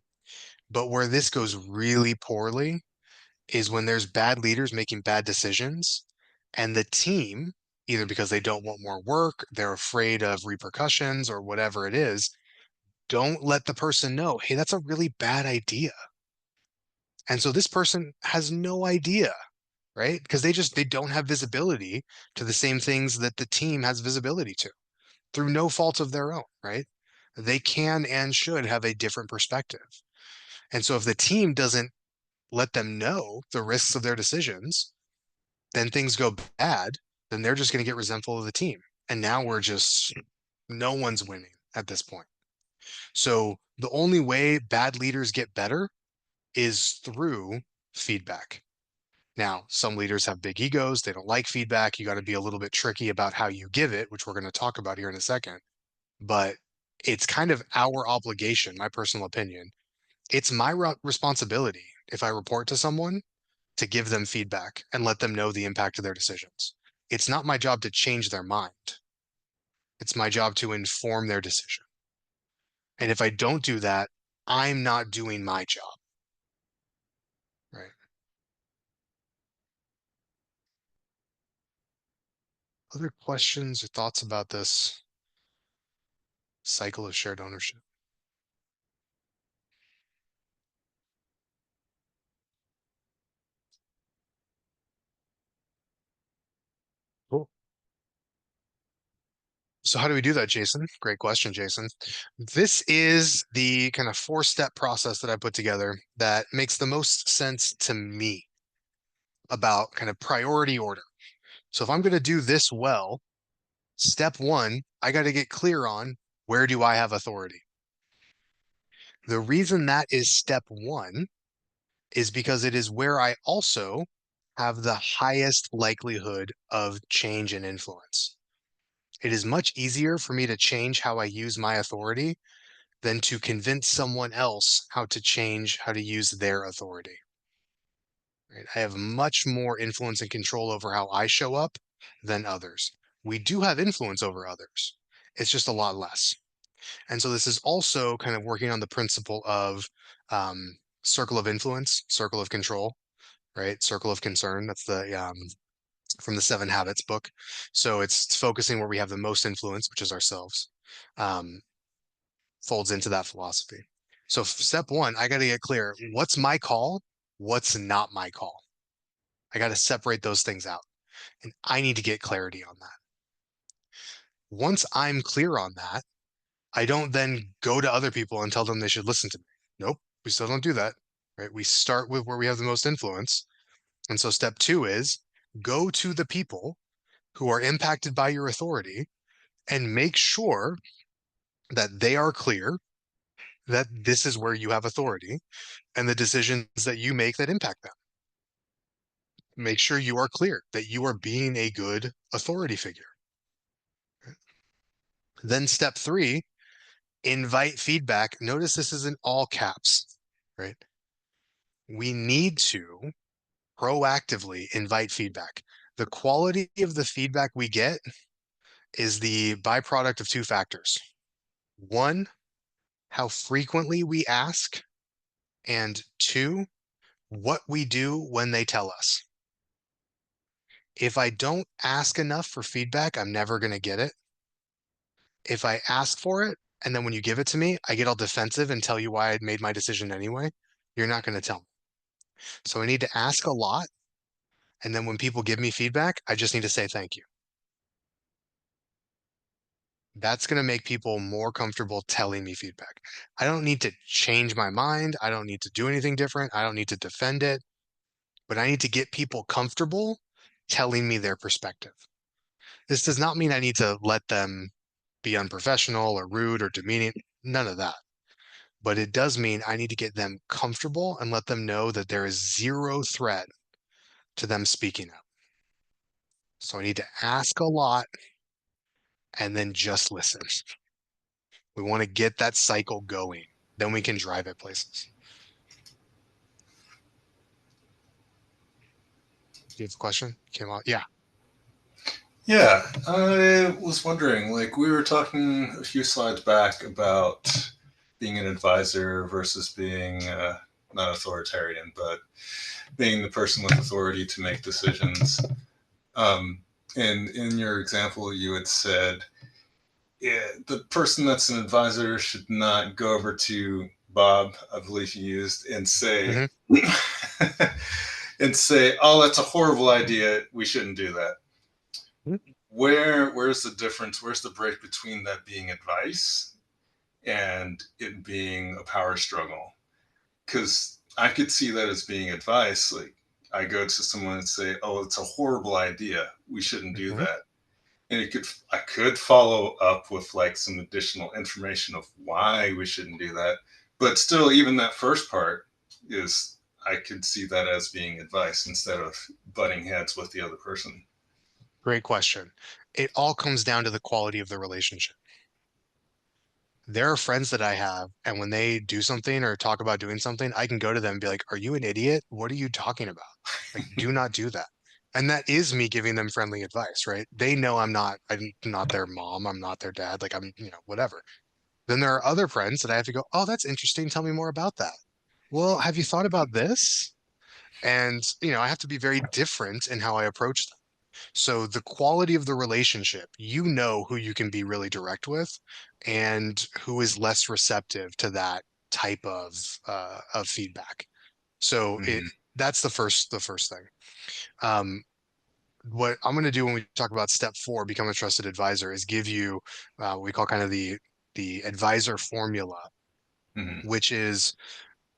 but where this goes really poorly is when there's bad leaders making bad decisions and the team, either because they don't want more work, they're afraid of repercussions or whatever it is, don't let the person know, hey, that's a really bad idea. And so this person has no idea, right? Because they don't have visibility to the same things that the team has visibility to through no fault of their own, right? They can and should have a different perspective. And so if the team doesn't let them know the risks of their decisions, then things go bad, then they're just going to get resentful of the team. And now no one's winning at this point. So the only way bad leaders get better is through feedback. Now, some leaders have big egos. They don't like feedback. You got to be a little bit tricky about how you give it, which we're going to talk about here in a second. But it's kind of our obligation, my personal opinion. It's my responsibility if I report to someone to give them feedback and let them know the impact of their decisions. It's not my job to change their mind. It's my job to inform their decision. And if I don't do that, I'm not doing my job. Right. Other questions or thoughts about this cycle of shared ownership? Cool. So how do we do that, Jason? Great question, Jason. This is the kind of 4-step process that I put together that makes the most sense to me about kind of priority order. So if I'm going to do this well, step 1, I got to get clear on where do I have authority? The reason that is step 1 is because it is where I also have the highest likelihood of change and influence. It is much easier for me to change how I use my authority than to convince someone else how to use their authority. Right? I have much more influence and control over how I show up than others. We do have influence over others. It's just a lot less. And so this is also kind of working on the principle of circle of influence, circle of control, right? Circle of concern. That's the from the 7 Habits book. So it's focusing where we have the most influence, which is ourselves. Folds into that philosophy. So step 1, I got to get clear. What's my call? What's not my call? I got to separate those things out. And I need to get clarity on that. Once I'm clear on that, I don't then go to other people and tell them they should listen to me. Nope, we still don't do that, right? We start with where we have the most influence. And so step 2 is go to the people who are impacted by your authority and make sure that they are clear that this is where you have authority and the decisions that you make that impact them. Make sure you are clear that you are being a good authority figure. Then step 3, invite feedback. Notice this is in all caps, right? We need to proactively invite feedback. The quality of the feedback we get is the byproduct of 2 factors. 1, how frequently we ask, and 2, what we do when they tell us. If I don't ask enough for feedback, I'm never going to get it. If I ask for it, and then when you give it to me, I get all defensive and tell you why I made my decision anyway, you're not going to tell me. So I need to ask a lot, And then when people give me feedback, I just need to say thank you. That's going to make people more comfortable telling me feedback. I don't need to change my mind. I don't need to do anything different. I don't need to defend it, but I need to get people comfortable telling me their perspective. This does not mean I need to let them be unprofessional or rude or demeaning. None of that. But it does mean I need to get them comfortable and let them know that there is zero threat to them speaking up. So I need to ask a lot and then just listen. We want to get that cycle going. Then we can drive it places. Do you have a question? Came out? Yeah. Yeah, I was wondering, like we were talking a few slides back about being an advisor versus being not authoritarian, but being the person with authority to make decisions. And in your example, you had said the person that's an advisor should not go over to Bob, I believe you used, and say, and say, "Oh, that's a horrible idea. We shouldn't do that." Where's the difference? Where's the break between that being advice and it being a power struggle? Because I could see that as being advice. Like I go to someone and say, "Oh, it's a horrible idea. We shouldn't do that." And I could follow up with like some additional information of why we shouldn't do that. But still, even that first part is, I could see that as being advice instead of butting heads with the other person. Great question. It all comes down to the quality of the relationship. There are friends that I have, and when they do something or talk about doing something, I can go to them and be like, "Are you an idiot? What are you talking about? Like, do not do that." And that is me giving them friendly advice, right? They know I'm not their mom, I'm not their dad, like I'm, whatever. Then there are other friends that I have to go, "Oh, that's interesting. Tell me more about that." Well, have you thought about this? And, I have to be very different in how I approach them. So the quality of the relationship, who you can be really direct with and who is less receptive to that type of feedback. So Mhm. that's the first thing. Um, what I'm going to do when we talk about step 4, become a trusted advisor, is give you what we call kind of the advisor formula, Mhm. which is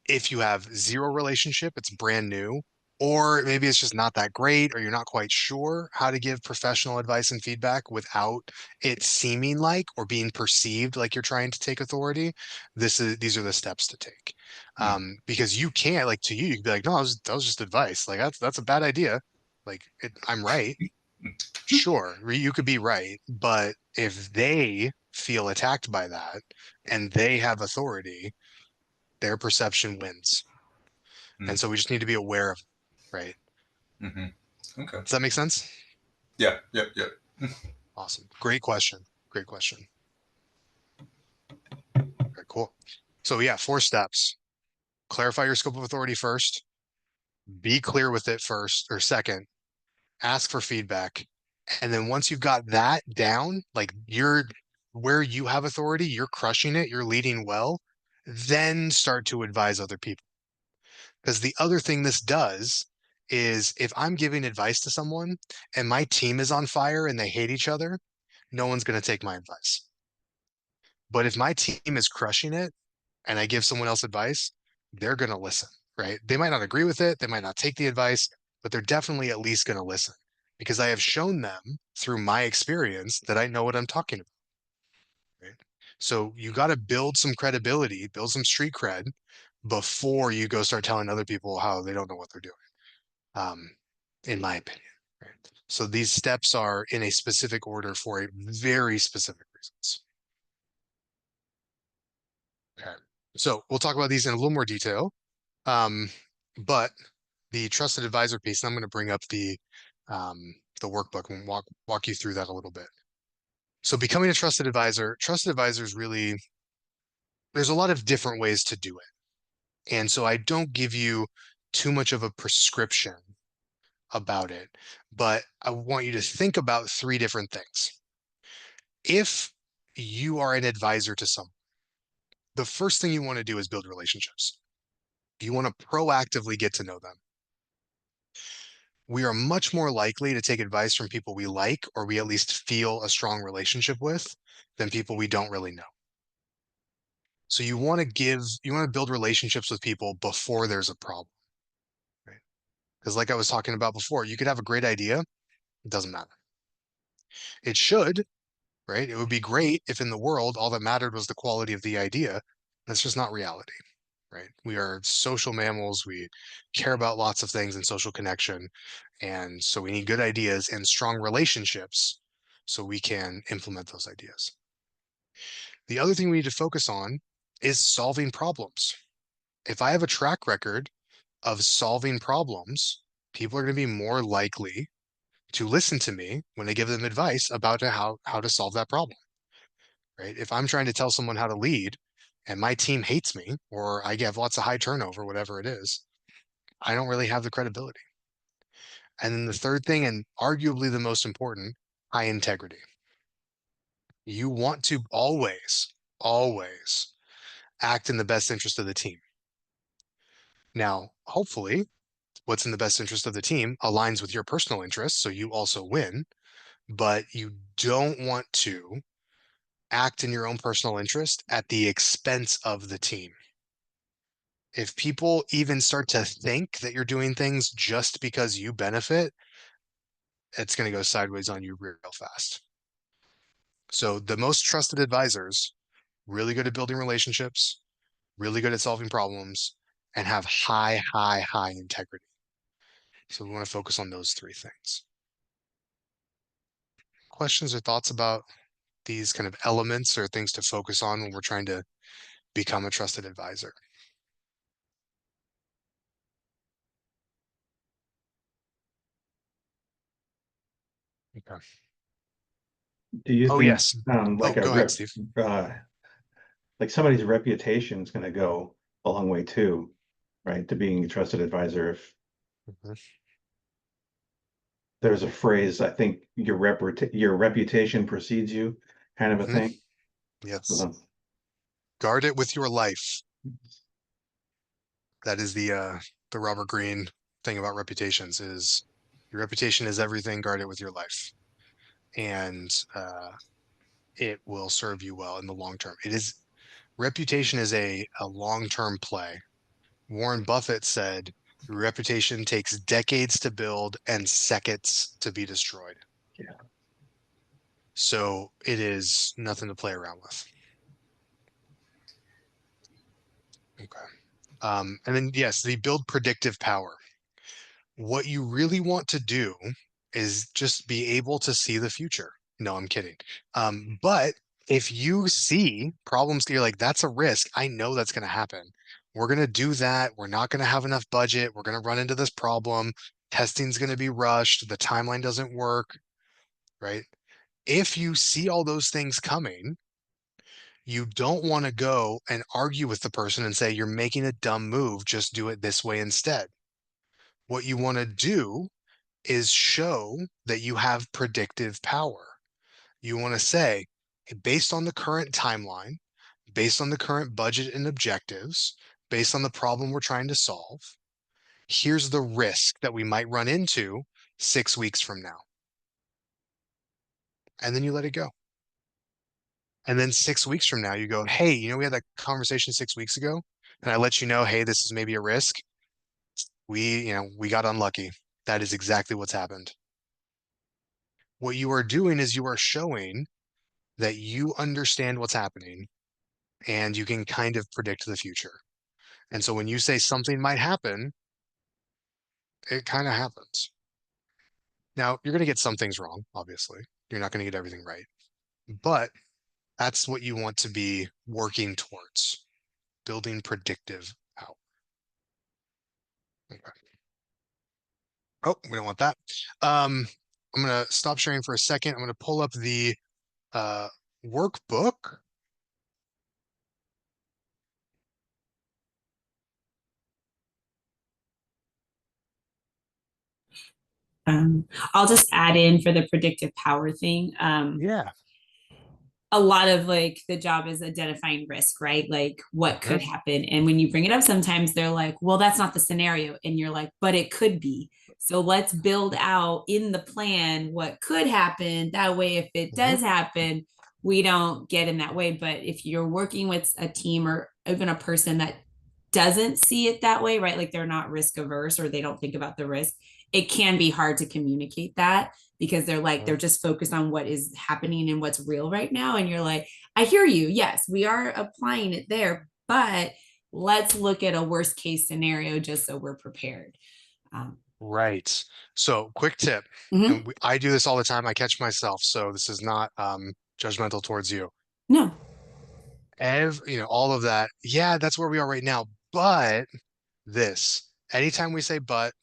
if you have zero relationship, it's brand new, or maybe it's just not that great, or you're not quite sure how to give professional advice and feedback without it seeming like or being perceived like you're trying to take authority. These are the steps to take. Mhm. Because you can't, like, to you could be like, no, that was just advice. Like that's a bad idea. Like I'm right. Sure, you could be right, but if they feel attacked by that and they have authority, their perception wins. And so we just need to be aware of it, right? Mhm. Okay. Does that make sense? Yeah. Yep. Yep. Awesome. Great question. Great question. Very cool. So yeah, 4 steps. Clarify your scope of authority first. Be clear with it first or second. Ask for feedback. And then once you've got that down, like you're where you have authority, you're crushing it, you're leading well, then start to advise other people. Because the other thing this does is if I'm giving advice to someone and my team is on fire and they hate each other, no one's going to take my advice. But if my team is crushing it and I give someone else advice, they're going to listen, right? They might not agree with it, they might not take the advice, but they're definitely at least going to listen because I have shown them through my experience that I know what I'm talking about. Right? So you got to build some credibility, build some street cred before you go start telling other people how they don't know what they're doing. In my opinion. Right? So these steps are in a specific order for a very specific reasons. Okay. So we'll talk about these in a little more detail. But the trusted advisor piece, and I'm going to bring up the workbook and walk you through that a little bit. So becoming a trusted advisors really, there's a lot of different ways to do it. And so I don't give you too much of a prescription about it, but I want you to think about 3 different things. If you are an advisor to someone, the first thing you want to do is build relationships. You want to proactively get to know them. we are much more likely to take advice from people we like, or we at least feel a strong relationship with, than people we don't really know. So you want to build relationships with people before there's a problem, right? Because like I was talking about before, you could have a great idea. It doesn't matter. It should, right? It would be great if in the world, all that mattered was the quality of the idea. That's just not reality, right? We are social mammals. We care about lots of things in social connection. And so we need good ideas and strong relationships so we can implement those ideas. The other thing we need to focus on is solving problems. If I have a track record of solving problems, people are going to be more likely to listen to me when I give them advice about how to solve that problem, right? If I'm trying to tell someone how to lead and my team hates me, or I have lots of high turnover, whatever it is, I don't really have the credibility. And then the third thing, and arguably the most important, high integrity. You want to always act in the best interest of the team. Now, hopefully, what's in the best interest of the team aligns with your personal interests, so you also win, but you don't want to act in your own personal interest at the expense of the team. If people even start to think that you're doing things just because you benefit, it's going to go sideways on you real fast. So the most trusted advisors, really good at building relationships, really good at solving problems, and have high integrity. So we want to focus on those three things. Questions or thoughts about these kind of elements or things to focus on when we're trying to become a trusted advisor? Okay. Do you Oh, think, yes. like go ahead, Steve. like somebody's reputation is going to go a long way too, right? To being a trusted advisor. If Mhm. there's a phrase, I think your reputation precedes you, kind of a Mhm. thing. Yes. So, Guard it with your life. That is the Robert Greene thing about reputations is your reputation is everything, guard it with your life. And it will serve you well in the long term. Reputation is a long-term play. Warren Buffett said, your reputation takes decades to build and seconds to be destroyed. Yeah. So it is nothing to play around with. Okay. And then yes, the build predictive power. What you really want to do is just be able to see the future. No, I'm kidding. But if you see problems, you're like, that's a risk. I know that's going to happen. We're going to do that. We're not going to have enough budget. We're going to run into this problem. Testing's going to be rushed. The timeline doesn't work, right? If you see all those things coming, you don't want to go and argue with the person and say, you're making a dumb move. Just do it this way instead. What you want to do is show that you have predictive power. You want to say, based on the current timeline, based on the current budget and objectives, based on the problem we're trying to solve, here's the risk that we might run into 6 weeks from now. And then you let it go. And then 6 weeks from now, you go, hey, we had that conversation 6 weeks ago, and I let you know, hey, this is maybe a risk. We got unlucky. That is exactly what's happened. What you are doing is you are showing that you understand what's happening and you can kind of predict the future. And so when you say something might happen, it kind of happens. Now, you're going to get some things wrong, obviously. You're not going to get everything right. But that's what you want to be working towards, building predictive power. Okay. Oh, we don't want that. I'm going to stop sharing for a second. I'm going to pull up the workbook. I'll just add in for the predictive power thing. Yeah. A lot of like the job is identifying risk, right? Like what could happen. And when you bring it up, sometimes they're like, well, that's not the scenario. And you're like, but it could be. So let's build out in the plan what could happen. That way, if it does happen, we don't get in that way. But if you're working with a team or even a person that doesn't see it that way, right? Like they're not risk averse or they don't think about the risk, it can be hard to communicate that because they're like, they're just focused on what is happening and what's real right now. And you're like, I hear you. Yes, we are applying it there, but let's look at a worst case scenario just so we're prepared. Right. So quick tip, Mhm. and I do this all the time. I catch myself, so this is not judgmental towards you. No. All of that. Yeah, that's where we are right now. But this, anytime we say but,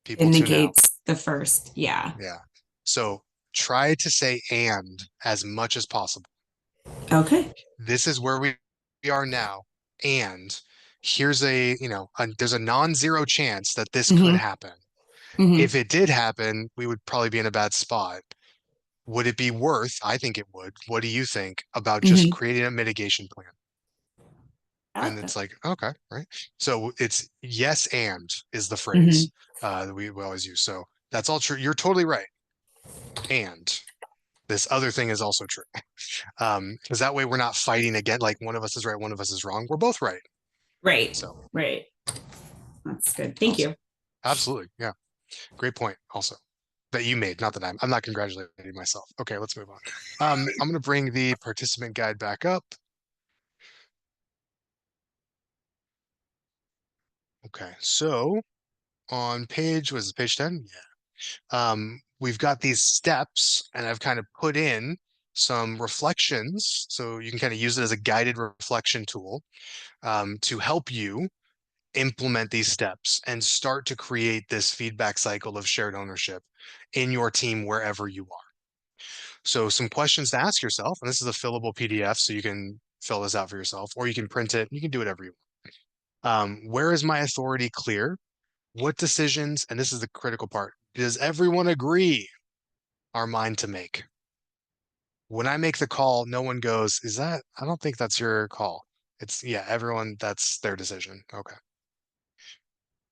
people It tune out. negates the first. Yeah. Yeah. So try to say and as much as possible. Okay. This is where we are now. And here's there's a non-zero chance that this could Mhm. happen. Mhm. If it did happen, we would probably be in a bad spot. Would it be worth? I think it would. What do you think about just creating a mitigation plan? And it's like, okay, right. So it's yes and is the phrase that we always use. So that's all true. You're totally right. And this other thing is also true. Because that way we're not fighting again, like one of us is right, one of us is wrong. We're both right. Right. So Right. That's good. Thank you. absolutely. Yeah. Great point also that you made. Not that I'm not congratulating myself. Okay, let's move on. I'm gonna bring the participant guide back up. Okay, so on was it page 10? Yeah. We've got these steps and I've kind of put in some reflections. So you can kind of use it as a guided reflection tool to help you implement these steps and start to create this feedback cycle of shared ownership in your team wherever you are. So some questions to ask yourself, and this is a fillable PDF, so you can fill this out for yourself, or you can print it. You can do whatever you want. Where is my authority clear? What decisions, and this is the critical part, does everyone agree are mine to make? When I make the call, no one goes, I don't think that's your call. Everyone, that's their decision. Okay.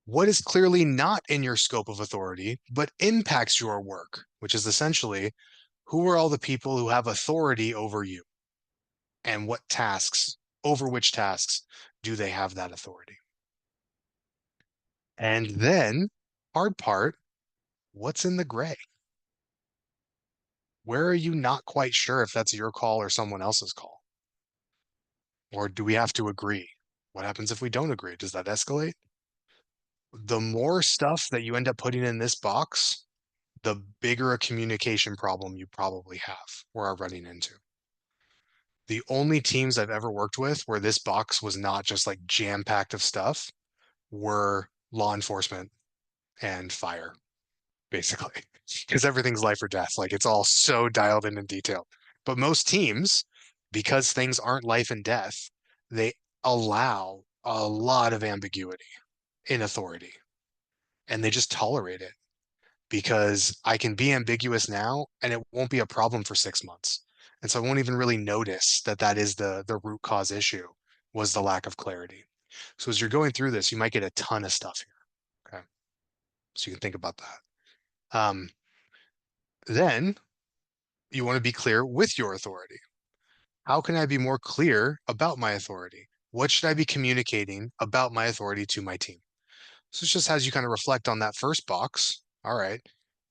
What is clearly not in your scope of authority, but impacts your work, which is essentially who are all the people who have authority over you and over which tasks do they have that authority? And then, hard part, what's in the gray? Where are you not quite sure if that's your call or someone else's call? Or do we have to agree? What happens if we don't agree? Does that escalate? The more stuff that you end up putting in this box, the bigger a communication problem you probably have or are running into. The only teams I've ever worked with where this box was not just like jam-packed of stuff were law enforcement and fire, basically, because everything's life or death. Like it's all so dialed in detail. But most teams, because things aren't life and death, they allow a lot of ambiguity in authority and they just tolerate it because I can be ambiguous now and it won't be a problem for 6 months. And so I won't even really notice that that is the root cause issue was the lack of clarity. So as you're going through this, you might get a ton of stuff here. Okay. So you can think about that. Then you want to be clear with your authority. How can I be more clear about my authority? What should I be communicating about my authority to my team? So it's just as you kind of reflect on that first box. All right,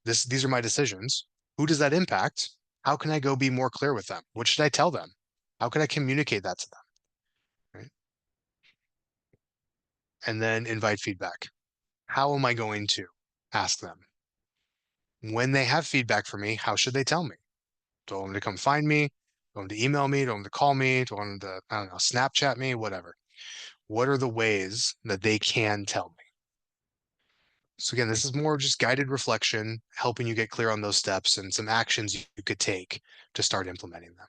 these are my decisions. Who does that impact? How can I go be more clear with them? What should I tell them? How can I communicate that to them? Right. And then invite feedback. How am I going to ask them? When they have feedback for me, how should they tell me? Do I want them to come find me? Do I want them to email me? Do I want them to call me? Do I want them to, I don't know, Snapchat me? Whatever. What are the ways that they can tell me? So again, this is more just guided reflection, helping you get clear on those steps and some actions you could take to start implementing them.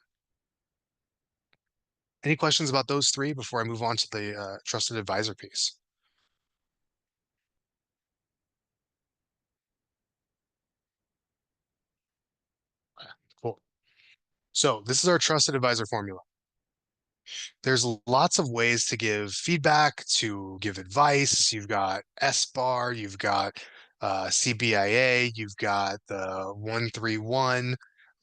Any questions about those three before I move on to the trusted advisor piece? Okay, cool. So this is our trusted advisor formula. There's lots of ways to give feedback, to give advice. You've got SBAR, you've got CBIA, you've got the 131,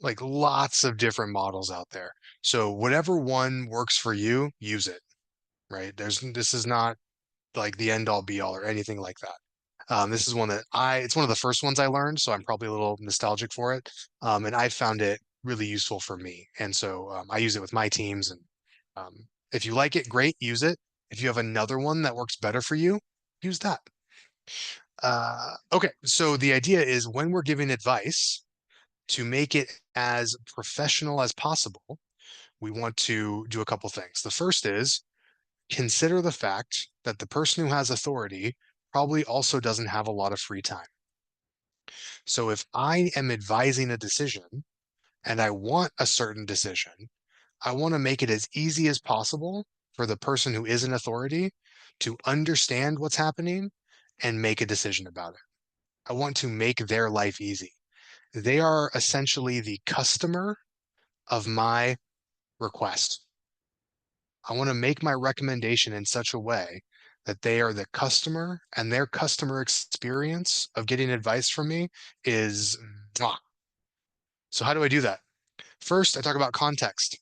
like lots of different models out there. So whatever one works for you, use it, right? This is not like the end all be all or anything like that. This is one that it's one of the first ones I learned, so I'm probably a little nostalgic for it. And I found it really useful for me. And so I use it with my teams. And if you like it, great, use it. If you have another one that works better for you, use that. Okay, so the idea is when we're giving advice, to make it as professional as possible, we want to do a couple things. The first is consider the fact that the person who has authority probably also doesn't have a lot of free time. So if I am advising a decision and I want a certain decision, I want to make it as easy as possible for the person who is an authority to understand what's happening and make a decision about it. I want to make their life easy. They are essentially the customer of my request. I want to make my recommendation in such a way that they are the customer and their customer experience of getting advice from me is mwah. So how do I do that? First, I talk about context.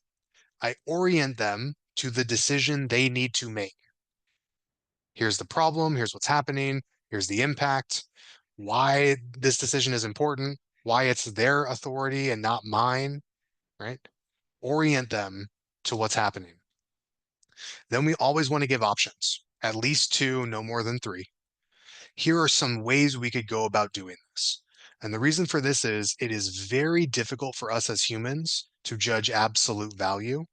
I orient them to the decision they need to make. Here's the problem, here's what's happening, here's the impact, why this decision is important, why it's their authority and not mine, right? Orient them to what's happening. Then we always want to give options, at least two, no more than three. Here are some ways we could go about doing this. And the reason for this is it is very difficult for us as humans to judge absolute value.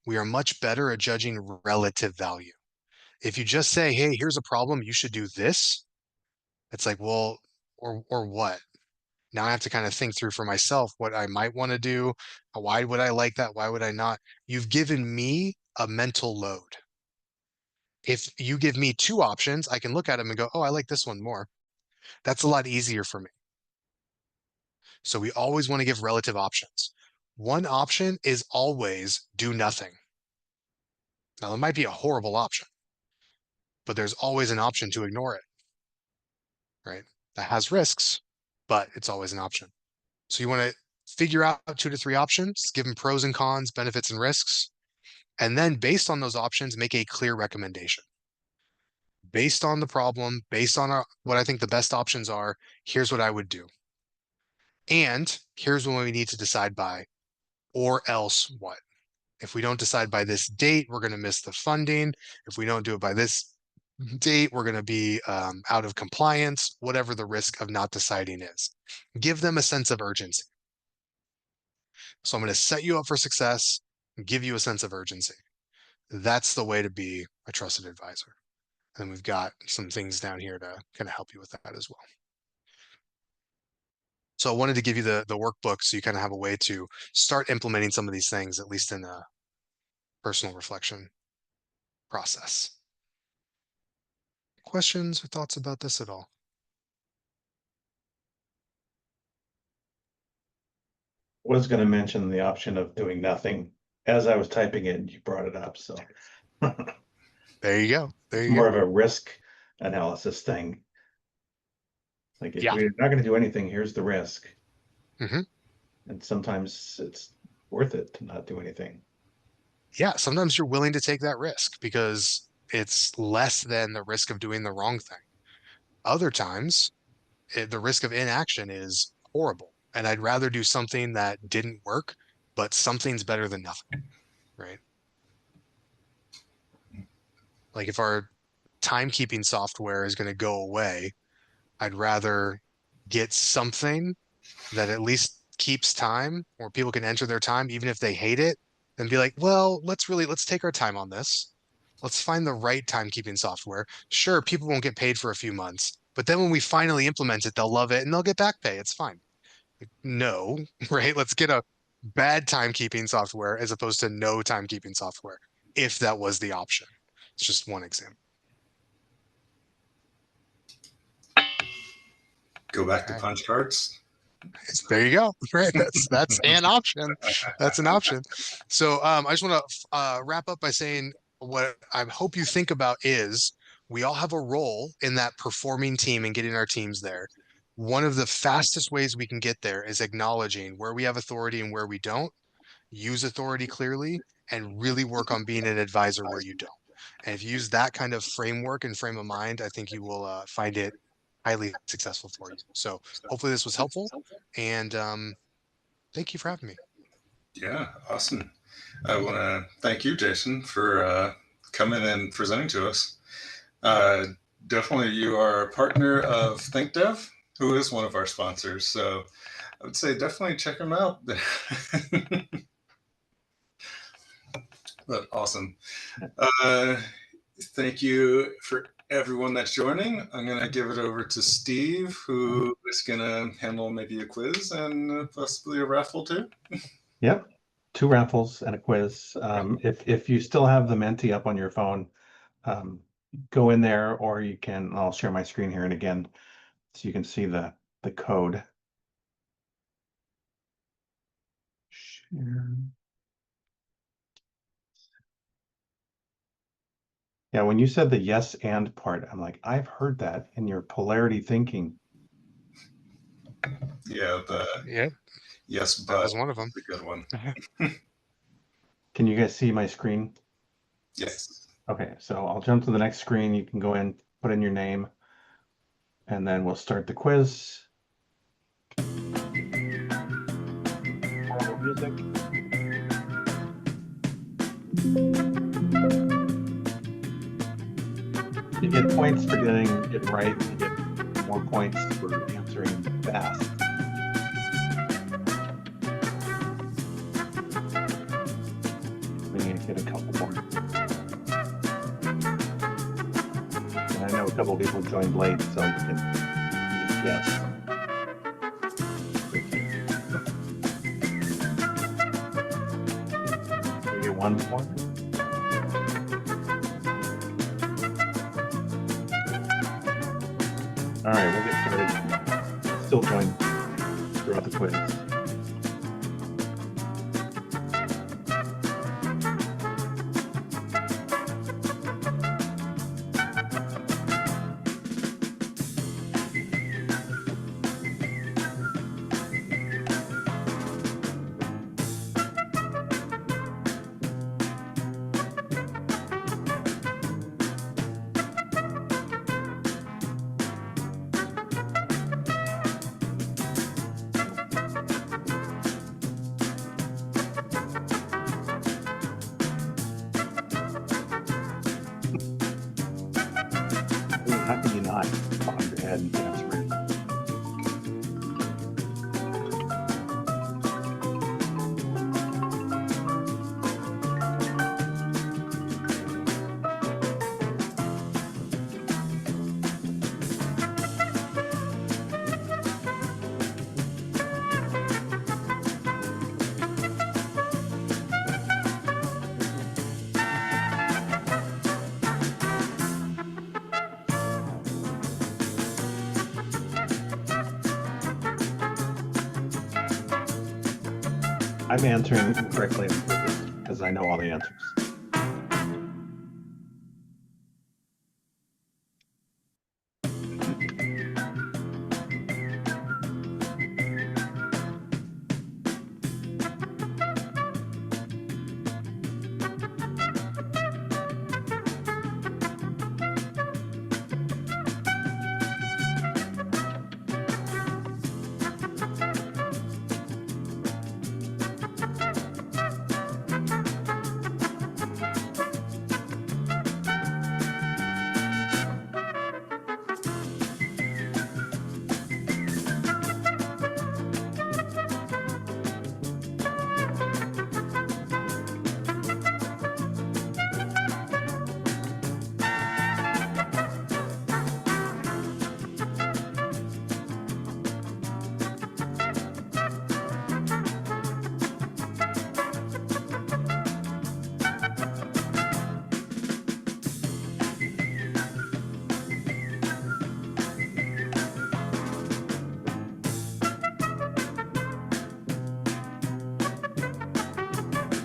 We are much better at judging relative value. If you just say, hey, here's a problem, you should do this, it's like, well, or what? Now I have to kind of think through for myself what I might want to do. Why would I like that? Why would I not? You've given me a mental load. If you give me two options, I can look at them and go, oh, I like this one more. That's a lot easier for me. So we always want to give relative options. One option is always do nothing. Now, it might be a horrible option, but there's always an option to ignore it, right? That has risks, but it's always an option. So you want to figure out 2 to 3 options, give them pros and cons, benefits and risks, and then based on those options, make a clear recommendation. Based on the problem, based on what I think the best options are, here's what I would do. And here's when we need to decide by, or else what? If we don't decide by this date, we're going to miss the funding. If we don't do it by this date, we're going to be out of compliance, whatever the risk of not deciding is. Give them a sense of urgency. So I'm going to set you up for success and give you a sense of urgency. That's the way to be a trusted advisor. And we've got some things down here to kind of help you with that as well. So I wanted to give you the workbook so you kind of have a way to start implementing some of these things, at least in a personal reflection process. Questions or thoughts about this at all? Was going to mention the option of doing nothing. As I was typing it, you brought it up, so. There you go. There you More go. of a risk analysis thing. Like if Yeah. we're not going to do anything, here's the risk. Mhm. And sometimes it's worth it to not do anything. Yeah, sometimes you're willing to take that risk because it's less than the risk of doing the wrong thing. Other times, the risk of inaction is horrible. And I'd rather do something that didn't work, but something's better than nothing, right? Like if our timekeeping software is going to go away, I'd rather get something that at least keeps time or people can enter their time, even if they hate it, and be like, well, let's take our time on this. Let's find the right timekeeping software. Sure, people won't get paid for a few months, but then when we finally implement it, they'll love it and they'll get back pay. It's fine. Like, no, right? Let's get a bad timekeeping software as opposed to no timekeeping software, if that was the option. It's just one example. Go back to punch cards. There you go. Right. That's an option. That's an option. So I just want to wrap up by saying what I hope you think about is We all have a role in that performing team and getting our teams there. One of the fastest ways we can get there is acknowledging where we have authority and where we don't, use authority clearly, and really work on being an advisor where you don't. And if you use that kind of framework and frame of mind, I think you will find it highly successful for you. So hopefully this was helpful, and thank you for having me. Yeah, awesome. I want to thank you, Jason, for coming and presenting to us. Definitely, you are a partner of ThinkDev, who is one of our sponsors. So I would say definitely check them out. But awesome. Thank you for everyone that's joining. I'm going to give it over to Steve, who is going to handle maybe a quiz and possibly a raffle too. Yep. 2 raffles and a quiz. If you still have the Menti up on your phone, go in there, or you can, I'll share my screen here and again, so you can see the code. Share. Yeah, when you said the yes and part, I'm like, I've heard that in your polarity thinking. Yeah, Yeah, yes, that but was one of them. a good one. Can you guys see my screen? Yes. Okay, so I'll jump to the next screen. You can go in, put in your name, and then we'll start the quiz. Music. You get points for getting it right. You get more points for answering fast. We need to get a couple more. And I know a couple of people joined late, so you can guess. We get one more. All right, we'll get started. Still join throughout the quiz. How can you not bob your head and answer it? I'm answering correctly on purpose because I know all the answers.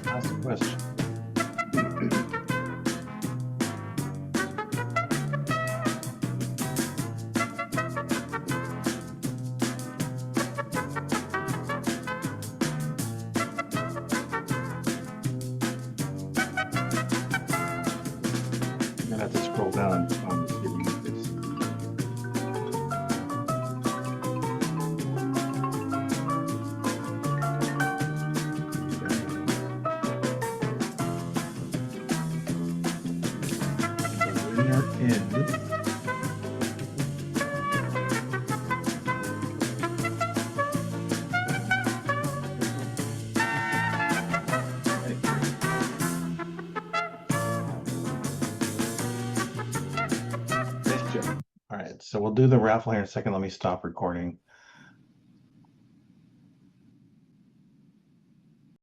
Ask a question. That is. Nice job. All right, so we'll do the raffle here in a second. Let me stop recording.